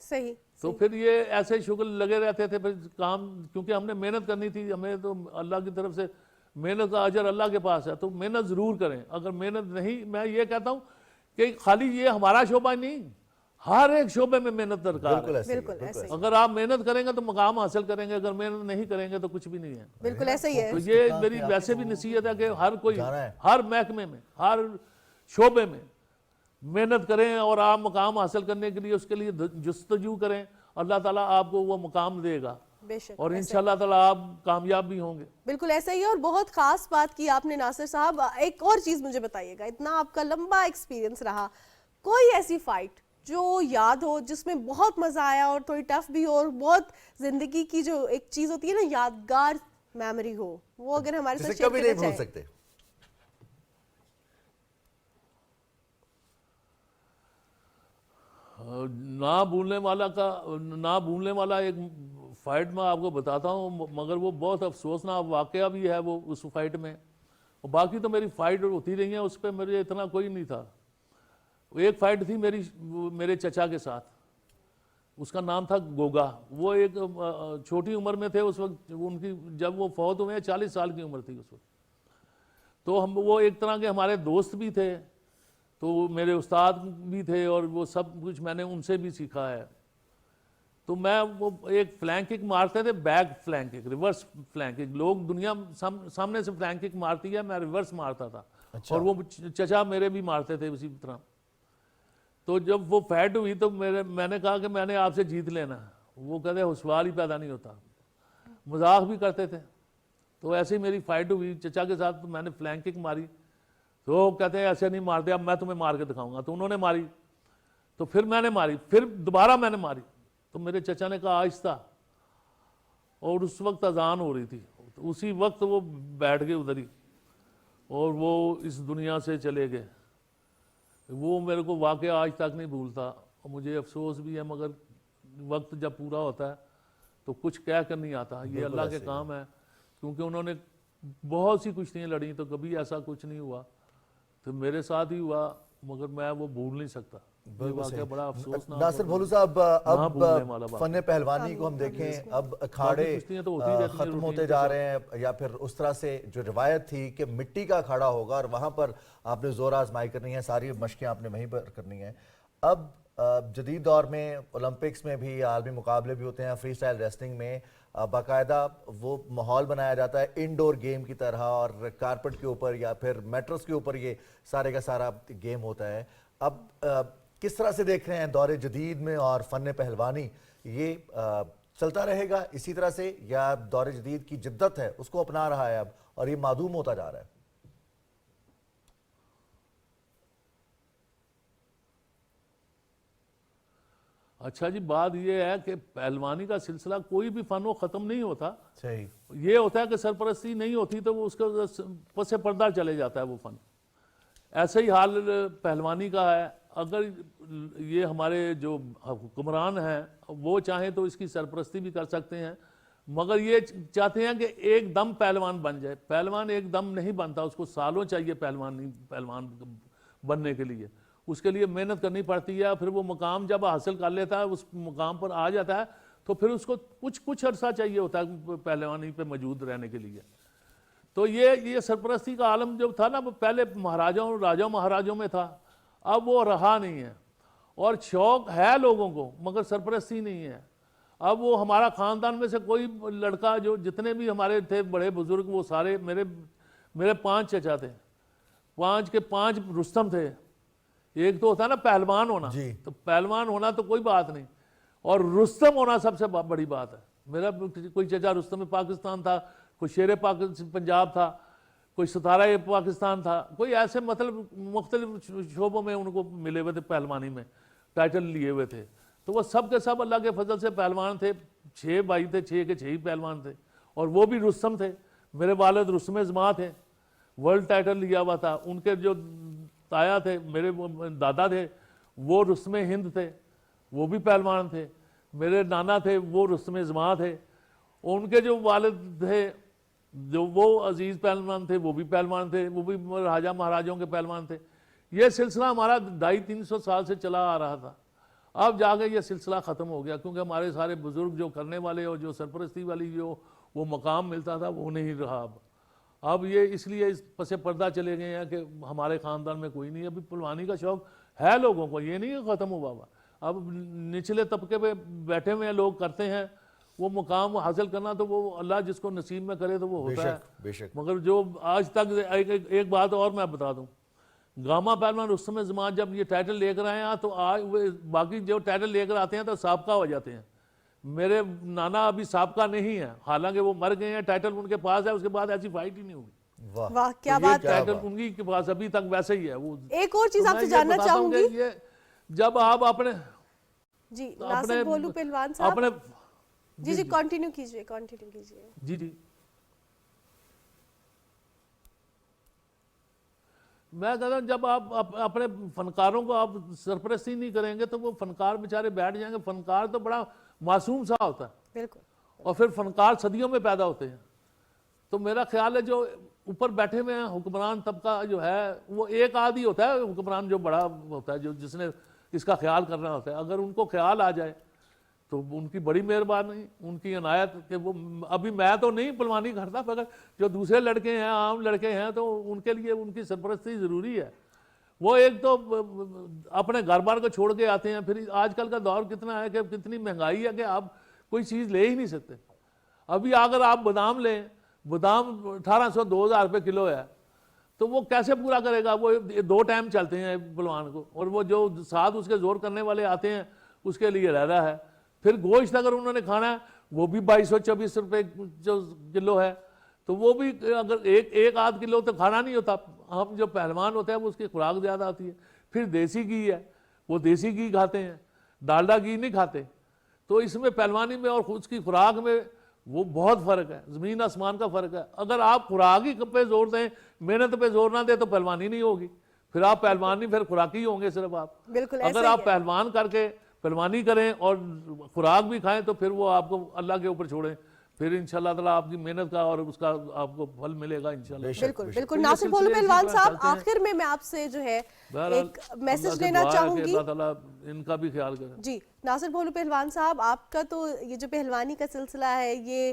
صحیح. تو پھر یہ ایسے شغل لگے رہتے تھے. پھر کام کیونکہ ہم نے محنت کرنی تھی, ہمیں تو اللہ کی طرف سے محنت کا اجر اللہ کے پاس ہے, تو محنت ضرور کریں. اگر محنت نہیں, میں یہ کہتا ہوں کہ خالی یہ ہمارا شعبہ نہیں, ہر ایک شعبے میں محنت درکار بالکل ہے. ایسے ہی ہے, بالکل بالکل ایسے ایسے ہی. اگر آپ محنت کریں گے تو مقام حاصل کریں گے, اگر محنت نہیں کریں گے تو کچھ بھی نہیں ہے. بالکل ایسا ہی ہے. تو یہ میری ویسے بھی نصیحت ہے کہ ہر کوئی ہر محکمے میں ہر شعبے میں محنت کریں اور آپ مقام حاصل کرنے کے لیے اس کے لیے جستجو کریں. اللہ تعالیٰ آپ کو وہ مقام دے گا بے شک, اور ایسا ہی. انشاءاللہ تعالیٰ آپ کامیاب بھی ہوں گے. بالکل ایسا ہی ہے. اور بہت خاص بات کی آپ نے ناصر صاحب. ایک اور چیز مجھے بتائیے گا, اتنا آپ کا لمبا ایکسپیرینس رہا, کوئی ایسی فائٹ جو یاد ہو جس میں بہت مزہ آیا اور تھوڑی ٹف بھی ہو اور بہت زندگی کی جو ایک چیز ہوتی ہے نا یادگار میموری ہو, وہ اگر ہمارے ساتھ شیئر کبھی کرنا نہیں بھول چاہیں؟ سکتے. نہ بھولنے والا ایک فائٹ میں آپ کو بتاتا ہوں, مگر وہ بہت افسوسناک واقعہ بھی ہے وہ اس فائٹ میں. اور باقی تو میری فائٹ ہوتی رہی ہیں, اس پہ مجھے اتنا کوئی نہیں تھا. ایک فائٹ تھی میرے چچا کے ساتھ, اس کا نام تھا گوگا. وہ ایک چھوٹی عمر میں تھے اس وقت, ان کی جب وہ فوت ہوئے 40 سال کی عمر تھی اس وقت. تو وہ ایک طرح کے ہمارے دوست بھی تھے, تو وہ میرے استاد بھی تھے اور وہ سب کچھ میں نے ان سے بھی سیکھا ہے. تو میں وہ ایک فلینک کک مارتے تھے, back flank kick, reverse flank kick. لوگ دنیا سامنے سے فلینک کک مارتی ہے, میں ریورس مارتا تھا. اور وہ چچا میرے بھی مارتے تھے اسی طرح. تو جب وہ فائٹ ہوئی تو میں نے کہا کہ میں نے آپ سے جیت لینا. وہ کہتے سوال ہی پیدا نہیں ہوتا, مذاق بھی کرتے تھے. تو ایسے ہی میری فائٹ ہوئی چچا کے ساتھ, تو میں نے فلینک کک ماری. تو وہ کہتے ہیں ایسے نہیں مارتے, اب میں تمہیں مار کے دکھاؤں گا. تو انہوں نے ماری, تو پھر میں نے ماری, پھر دوبارہ میں نے ماری. تو میرے چچا نے کہا آہستہ, اور اس وقت اذان ہو رہی تھی. اسی وقت وہ بیٹھ گئے ادھر ہی اور وہ اس دنیا سے چلے گئے. وہ میرے کو واقعہ آج تک نہیں بھولتا, اور مجھے افسوس بھی ہے, مگر وقت جب پورا ہوتا ہے تو کچھ کہہ کر نہیں آتا. یہ اللہ کے کام ہے, کیونکہ انہوں نے بہت سی کشتیاں لڑیں تو کبھی ایسا کچھ نہیں ہوا. تو میرے ساتھ ہی ہوا, مگر میں وہ بھول نہیں سکتا. یہ واقعہ بڑا افسوسناک. ناصر بھولو صاحب, اب فن پہلوانی کو ہم دیکھیں, اب اکھاڑے ختم ہوتے جا رہے ہیں, یا پھر اس طرح سے جو روایت تھی کہ مٹی کا اکھاڑا ہوگا اور وہاں پر آپ نے زور آزمائی کرنی ہے, ساری مشقیں آپ نے وہیں پر کرنی ہیں. اب جدید دور میں اولمپکس میں بھی عالمی مقابلے بھی ہوتے ہیں, فری سٹائل ریسلنگ میں باقاعدہ وہ ماحول بنایا جاتا ہے انڈور گیم کی طرح, اور کارپٹ کے اوپر یا پھر میٹرس کے اوپر یہ سارے کا سارا گیم ہوتا ہے. اب کس طرح سے دیکھ رہے ہیں دور جدید میں اور فن پہلوانی, یہ چلتا رہے گا اسی طرح سے یا دور جدید کی جدت ہے اس کو اپنا رہا ہے اب اور یہ معدوم ہوتا جا رہا ہے؟ اچھا جی, بات یہ ہے کہ پہلوانی کا سلسلہ کوئی بھی فن و ختم نہیں ہوتا. صحیح. یہ ہوتا ہے کہ سرپرستی نہیں ہوتی تو وہ اس کا پس پردہ چلے جاتا ہے وہ فن. ایسا ہی حال پہلوانی کا ہے. اگر یہ ہمارے جو حکمران ہیں وہ چاہیں تو اس کی سرپرستی بھی کر سکتے ہیں, مگر یہ چاہتے ہیں کہ ایک دم پہلوان بن جائے. پہلوان ایک دم نہیں بنتا, اس کو سالوں چاہیے پہلوان بننے کے لیے. اس کے لیے محنت کرنی پڑتی ہے. پھر وہ مقام جب حاصل کر لیتا ہے, اس مقام پر آ جاتا ہے, تو پھر اس کو کچھ عرصہ چاہیے ہوتا ہے پہلوانی پہ موجود رہنے کے لیے. تو یہ سرپرستی کا عالم جو تھا نا, وہ پہلے مہاراجاؤں راجاؤں مہاراجوں میں تھا, اب وہ رہا نہیں ہے. اور شوق ہے لوگوں کو مگر سرپرستی نہیں ہے. اب وہ ہمارا خاندان میں سے کوئی لڑکا, جو جتنے بھی ہمارے تھے بڑے بزرگ, وہ سارے میرے 5 چچا تھے, 5 کے 5 رستم تھے. ایک تو ہوتا ہے نا پہلوان ہونا, تو پہلوان ہونا تو کوئی بات نہیں, اور رستم ہونا سب سے بڑی بات ہے. میرا کوئی چچا رستم پاکستان تھا, کوئی شیر پنجاب تھا, کوئی ستارہ پاکستان تھا, کوئی ایسے مطلب مختلف شعبوں میں ان کو ملے ہوئے تھے, پہلوانی میں ٹائٹل لیے ہوئے تھے. تو وہ سب کے سب اللہ کے فضل سے پہلوان تھے. 6 بھائی تھے, 6 کے 6 ہی پہلوان تھے, اور وہ بھی رستم تھے. میرے والد رستم زماں تھے, ورلڈ ٹائٹل لیا ہوا تھا. ان کے جو تایا تھے, میرے دادا تھے, وہ رستم ہند تھے, وہ بھی پہلوان تھے. میرے نانا تھے, وہ رستم زماں تھے. ان کے جو والد تھے, جو وہ عزیز پہلوان تھے, وہ بھی پہلوان تھے, وہ بھی راجہ مہاراجوں کے پہلوان تھے. یہ سلسلہ ہمارا 250-300 سال سے چلا آ رہا تھا. اب جا کے یہ سلسلہ ختم ہو گیا, کیونکہ ہمارے سارے بزرگ جو کرنے والے اور جو سرپرستی والی جو وہ مقام ملتا تھا وہ نہیں رہا. اب یہ اس لیے اس پس پردہ چلے گئے ہیں کہ ہمارے خاندان میں کوئی نہیں. ابھی پہلوانی کا شوق ہے لوگوں کو, یہ نہیں ختم ہوا ہوا. اب نچلے طبقے پہ بیٹھے ہوئے ہیں لوگ, کرتے ہیں وہ مقام حاصل کرنا, تو وہ اللہ جس کو نصیب میں کرے تو وہ ہوتا ہے. مگر جو آج تک ایک بات اور میں بتا دوں, گاما پہلوان رستم زماں جب یہ ٹائٹل لے کر آئے ہیں, تو آج باقی جو ٹائٹل لے کر آتے ہیں تو سابقہ ہو جاتے ہیں. میرے نانا ابھی سابقہ نہیں ہے, حالانکہ وہ مر گئے ہیں, ٹائٹل ان کے پاس ہے, اس کے بعد ایسی فائٹ ہی نہیں ہوگی. واہ کیا بات ہے. ٹائٹل ان کے پاس ابھی تک ویسے ہی ہے. وہ ایک اور چیز آپ سے جاننا چاہوں گی, جب آپ اپنے جی ناصر بھولو پہلوان صاحب, اپنے جی کنٹینیو کیجئے. جی میں کہتا ہوں, جب آپ اپنے فنکاروں کو آپ سرپرستی نہیں کریں گے تو وہ فنکار بیچارے بیٹھ جائیں گے. فنکار تو بڑا معصوم سا ہوتا ہے, بالکل, اور پھر فنکار صدیوں میں پیدا ہوتے ہیں. تو میرا خیال ہے جو اوپر بیٹھے ہوئے ہیں حکمران طبقہ جو ہے, وہ ایک آدھی ہوتا ہے حکمران جو بڑا ہوتا ہے, جس نے اس کا خیال کرنا ہوتا ہے. اگر ان کو خیال آ جائے تو ان کی بڑی مہربانی, ان کی عنایت کہ وہ ابھی میں تو نہیں پہلوانی کرتا, مگر جو دوسرے لڑکے ہیں, عام لڑکے ہیں, تو ان کے لیے ان کی سرپرستی ضروری ہے. وہ ایک تو اپنے گھر بار کو چھوڑ کے آتے ہیں. پھر آج کل کا دور کتنا ہے کہ کتنی مہنگائی ہے کہ آپ کوئی چیز لے ہی نہیں سکتے. ابھی اگر آپ بادام لیں, بادام 1800-2000 روپے کلو ہے, تو وہ کیسے پورا کرے گا؟ وہ 2 ٹائم چلتے ہیں پہلوان کو, اور وہ جو ساتھ اس کے زور کرنے والے آتے ہیں اس کے لیے رہ رہا ہے. پھر گوشت اگر انہوں نے کھانا ہے وہ بھی 2200-2400 روپے جو کلو ہے, تو وہ بھی اگر ایک آدھ کلو تو کھانا نہیں ہوتا. ہم جو پہلوان ہوتا ہے وہ اس کی خوراک زیادہ آتی ہے. پھر دیسی گھی ہے, وہ دیسی گھی کھاتے ہیں, ڈالڈا گھی نہیں کھاتے. تو اس میں پہلوانی میں اور اس کی خوراک میں وہ بہت فرق ہے, زمین آسمان کا فرق ہے. اگر آپ خوراک ہی پہ زور دیں, محنت پہ زور نہ دیں, تو پہلوانی نہیں ہوگی. پھر آپ پہلوان نہیں, پھر خوراکی ہوں گے صرف آپ. بالکل اگر آپ پہلوان کر کے پہلوانی کریں اور خوراک بھی کھائیں, تو پھر وہ آپ کو اللہ کے اوپر چھوڑیں, پھر انشاءاللہ تعالیٰ آپ کی محنت کا اور اس کا آپ کو پھل ملے گا انشاءاللہ. بالکل. ناصر بھولو پہلوان صاحب, آخر میں آپ سے جو ہے ایک میسج لینا چاہوں گی, اللہ تعالیٰ ان کا بھی خیال کریں. جی ناصر بھولو پہلوان صاحب, آپ کا تو یہ جو پہلوانی کا سلسلہ ہے یہ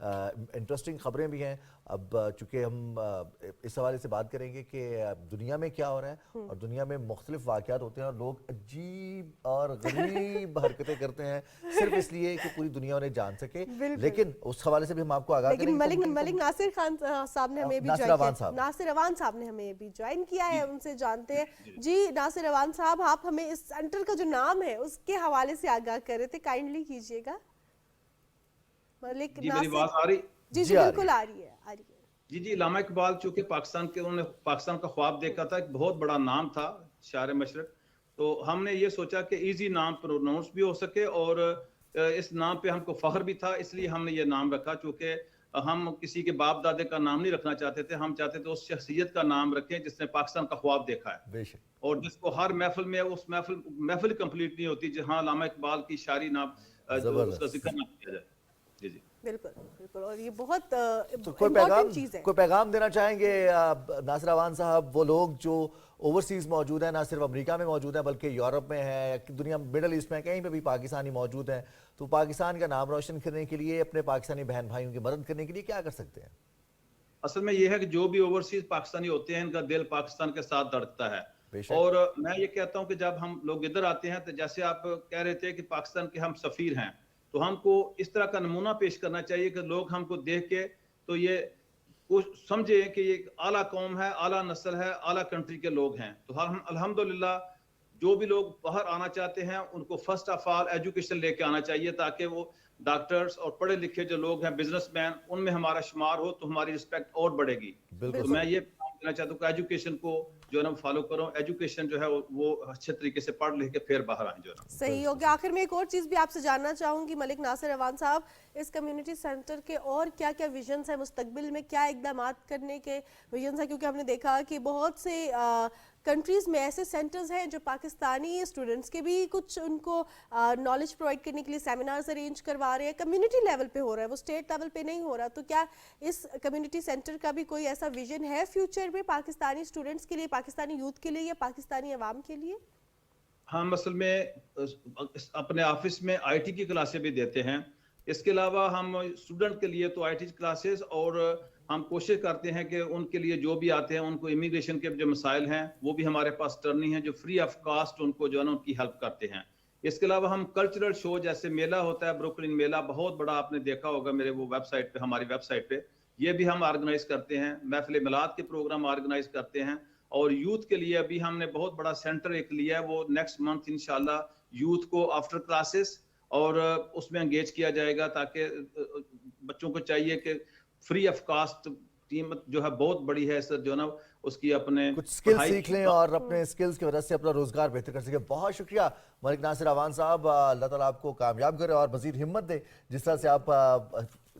انٹرسٹنگ خبریں بھی ہیں. اب چونکہ ہم اس حوالے سے بات کریں گے کہ دنیا میں کیا ہو رہا ہے, اور دنیا میں مختلف واقعات ہوتے ہیں اور لوگ عجیب اور غریب حرکتیں کرتے ہیں صرف اس لیے کہ پوری دنیا انہیں جان سکے. لیکن اس حوالے سے بھی ہم آپ کو آگاہ کریں گے. ملک ناصر خان صاحب نے ہمیں بھی ناصر روان صاحب نے ہمیں بھی جوائن کیا ہے, ان سے جانتے ہیں. جی ناصر روان صاحب, آپ ہمیں اس سینٹر کا جو نام ہے اس کے حوالے سے آگاہ کر رہے تھے, کائنڈلی کیجئے گا. ملک ناصر جی بالکل آ رہی ہے. جی علامہ اقبال چونکہ انہوں نے پاکستان کا خواب دیکھا تھا, ایک بہت بڑا نام تھا شاعر مشرق, تو ہم نے یہ سوچا کہ ایزی نام پروناؤنس بھی ہو سکے اور اس نام پہ ہم کو فخر بھی تھا, اس لیے ہم نے یہ نام رکھا. چونکہ ہم کسی کے باپ دادے کا نام نہیں رکھنا چاہتے تھے, ہم چاہتے تھے اس شخصیت کا نام رکھیں جس نے پاکستان کا خواب دیکھا ہے, اور جس کو ہر محفل میں اس محفل کمپلیٹ نہیں ہوتی جہاں علامہ اقبال کی شاعری نام اس کا ذکر نہ کیا جائے. جی بالکل, اور یہ بہت امپورٹنٹ چیز ہے. کوئی پیغام دینا چاہیں گے ناصر روان صاحب, وہ لوگ جو اوورسیز موجود ہیں, نہ صرف امریکہ میں موجود ہیں بلکہ یورپ میں ہیں, دنیا مڈل ایسٹ میں کہیں پہ بھی پاکستانی موجود ہیں, تو پاکستان کا نام روشن کرنے کے لیے, اپنے پاکستانی بہن بھائیوں کی مدد کرنے کے لیے کیا کر سکتے ہیں؟ اصل میں یہ ہے کہ جو بھی اوورسیز پاکستانی ہوتے ہیں ان کا دل پاکستان کے ساتھ دھڑکتا ہے, اور میں یہ کہتا ہوں کہ جب ہم لوگ ادھر آتے ہیں تو جیسے آپ کہہ رہے تھے کہ پاکستان کے ہم سفیر ہیں, تو ہم کو اس طرح کا نمونہ پیش کرنا چاہیے کہ لوگ ہم کو دیکھ کے تو یہ سمجھیں کہ یہ اعلیٰ قوم ہے, اعلیٰ نسل ہے, اعلیٰ کنٹری کے لوگ ہیں. تو ہم الحمدللہ جو بھی لوگ باہر آنا چاہتے ہیں ان کو فرسٹ آف آل ایجوکیشن لے کے آنا چاہیے, تاکہ وہ ڈاکٹرز اور پڑھے لکھے جو لوگ ہیں, بزنس مین, ان میں ہمارا شمار ہو تو ہماری رسپیکٹ اور بڑھے گی. تو میں یہ کہنا چاہتا ہوں کہ ایجوکیشن کو جو ہے نا فالو کرو, ایجوکیشن جو ہے وہ اچھے طریقے سے پڑھ لکھ کے پھر باہر آئیں. جو ہے صحیح ہو گیا. آخر میں ایک اور چیز بھی آپ سے جاننا چاہوں گی ملک ناصر روان صاحب, اس کمیونٹی سینٹر کے اور کیا کیا ویژنز ہیں مستقبل میں, کیا اقدامات کرنے کے ویژنز ہیں, کیونکہ ہم نے دیکھا کہ بہت سے کنٹریز میں ایسے سینٹرز ہیں جو پاکستانی اسٹوڈنٹس کے بھی کچھ ان کو نالج پرووائڈ کرنے کے لیے سیمینارز ارینج کروا رہے ہیں, کمیونٹی لیول پہ ہو رہا ہے, وہ اسٹیٹ لیول پہ نہیں ہو رہا. تو کیا اس کمیونٹی سینٹر کا بھی کوئی ایسا ویژن ہے فیوچر میں پاکستانی اسٹوڈنٹس کے لیے, پاکستانی یوتھ کے لیے یا پاکستانی عوام کے لیے؟ ہم اصل میں اپنے آفس میں آئی ٹی کی کلاسیں بھی دیتے ہیں. اس کے علاوہ ہم اسٹوڈنٹ کے لیے تو آئی ٹی کلاسز, اور ہم کوشش کرتے ہیں کہ ان کے لیے جو بھی آتے ہیں ان کو امیگریشن کے جو مسائل ہیں وہ بھی ہمارے پاس ٹرنی ہیں جو فری آف کاسٹ ان کو جو ہے نا ان کی ہیلپ کرتے ہیں. اس کے علاوہ ہم کلچرل شو جیسے میلہ ہوتا ہے, بروکلن میلہ بہت بڑا, آپ نے دیکھا ہوگا میرے وہ ویب سائٹ پہ, ہماری ویب سائٹ پہ, یہ بھی ہم آرگنائز کرتے ہیں. محفل میلاد کے پروگرام آرگنائز کرتے ہیں, اور یوتھ کے لیے ابھی ہم نے بہت بڑا سینٹر ایک لیا ہے, وہ نیکسٹ منتھ انشاءاللہ یوتھ کو آفٹر کلاسز اور اس میں انگیج کیا جائے گا, تاکہ بچوں کو چاہیے کہ فری آف کاسٹ قیمت جو ہے بہت بڑی ہے سر, جو نا اس کی اپنے کچھ سکل سیکھ لیں اور اپنے سکلز کی وجہ سے اپنا روزگار بہتر کر سکے. بہت شکریہ ملک ناصر روان صاحب, اللہ تعالیٰ آپ کو کامیاب کرے اور مزید ہمت دے جس طرح سے آپ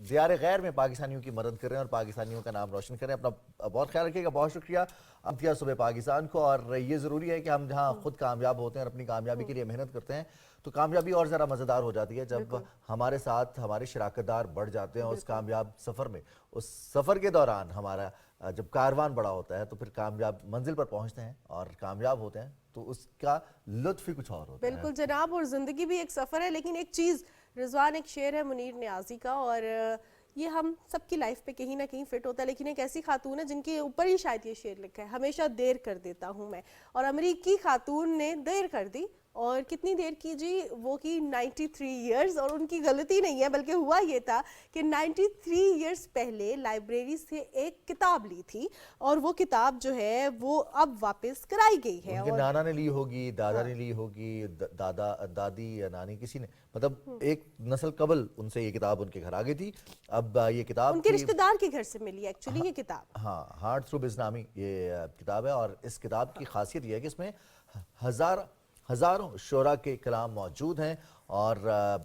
دیار غیر میں پاکستانیوں کی مدد کر رہے ہیں اور پاکستانیوں کا نام روشن کریں. اپنا بہت خیال رکھیے گا. بہت شکریہ. اب دیا صبح پاکستان کو, اور یہ ضروری ہے کہ ہم جہاں خود کامیاب ہوتے ہیں اور اپنی کامیابی کے لیے محنت کرتے ہیں تو کامیابی اور ذرا مزیدار ہو جاتی ہے جب ہمارے ساتھ ہمارے شراکت دار بڑھ جاتے ہیں اس کامیاب سفر میں. اس سفر کے دوران ہمارا جب کاروان بڑا ہوتا ہے تو پھر کامیاب منزل پر پہنچتے ہیں اور کامیاب ہوتے ہیں تو اس کا لطف ہی کچھ اور ہوتا ہے. بالکل جناب, اور زندگی بھی ایک سفر ہے. لیکن ایک چیز, رضوان ایک شعر ہے منیر نیازی کا, اور یہ ہم سب کی لائف پہ کہیں نہ کہیں فٹ ہوتا ہے, لیکن ایک ایسی خاتون ہے جن کے اوپر ہی شاید یہ شعر لکھا ہے, ہمیشہ دیر کر دیتا ہوں میں. اور امریکی خاتون نے دیر کر دی, اور کتنی دیر کی جی, وہ کی 93 ایئرز, اور ان کی غلطی نہیں ہے بلکہ ہوا یہ تھا کہ 93 ایئرز پہلے لائبریری سے ایک کتاب لی تھی, اور وہ کتاب جو ہے وہ اب واپس کرائی گئی ہے. ان کے نانا نے لی ہوگی, دادا نے لی ہوگی, دادا دادی یا نانی, کسی نے, مطلب ایک نسل قبل ان سے یہ کتاب ان کے گھر آ گئی تھی. اب یہ کتاب ان کے رشتہ دار کے گھر سے ملی ایکچولی یہ کتاب. ہاں, ہارٹ تھرو بزنامی یہ کتاب ہے, اور اس کتاب کی خاصیت یہ ہے کہ اس میں ہزاروں شعراء کے کلام موجود ہیں, اور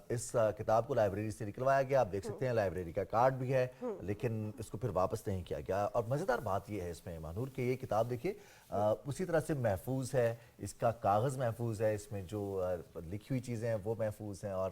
اس کتاب کو لائبریری سے نکلوایا گیا. آپ دیکھ سکتے ہیں لائبریری کا کارڈ بھی ہے, لیکن اس کو پھر واپس نہیں کیا گیا. اور مزیدار بات یہ ہے اس میں مانور کہ یہ کتاب دیکھیے اسی طرح سے محفوظ ہے, اس کا کاغذ محفوظ ہے, اس میں جو لکھی ہوئی چیزیں ہیں وہ محفوظ ہیں, اور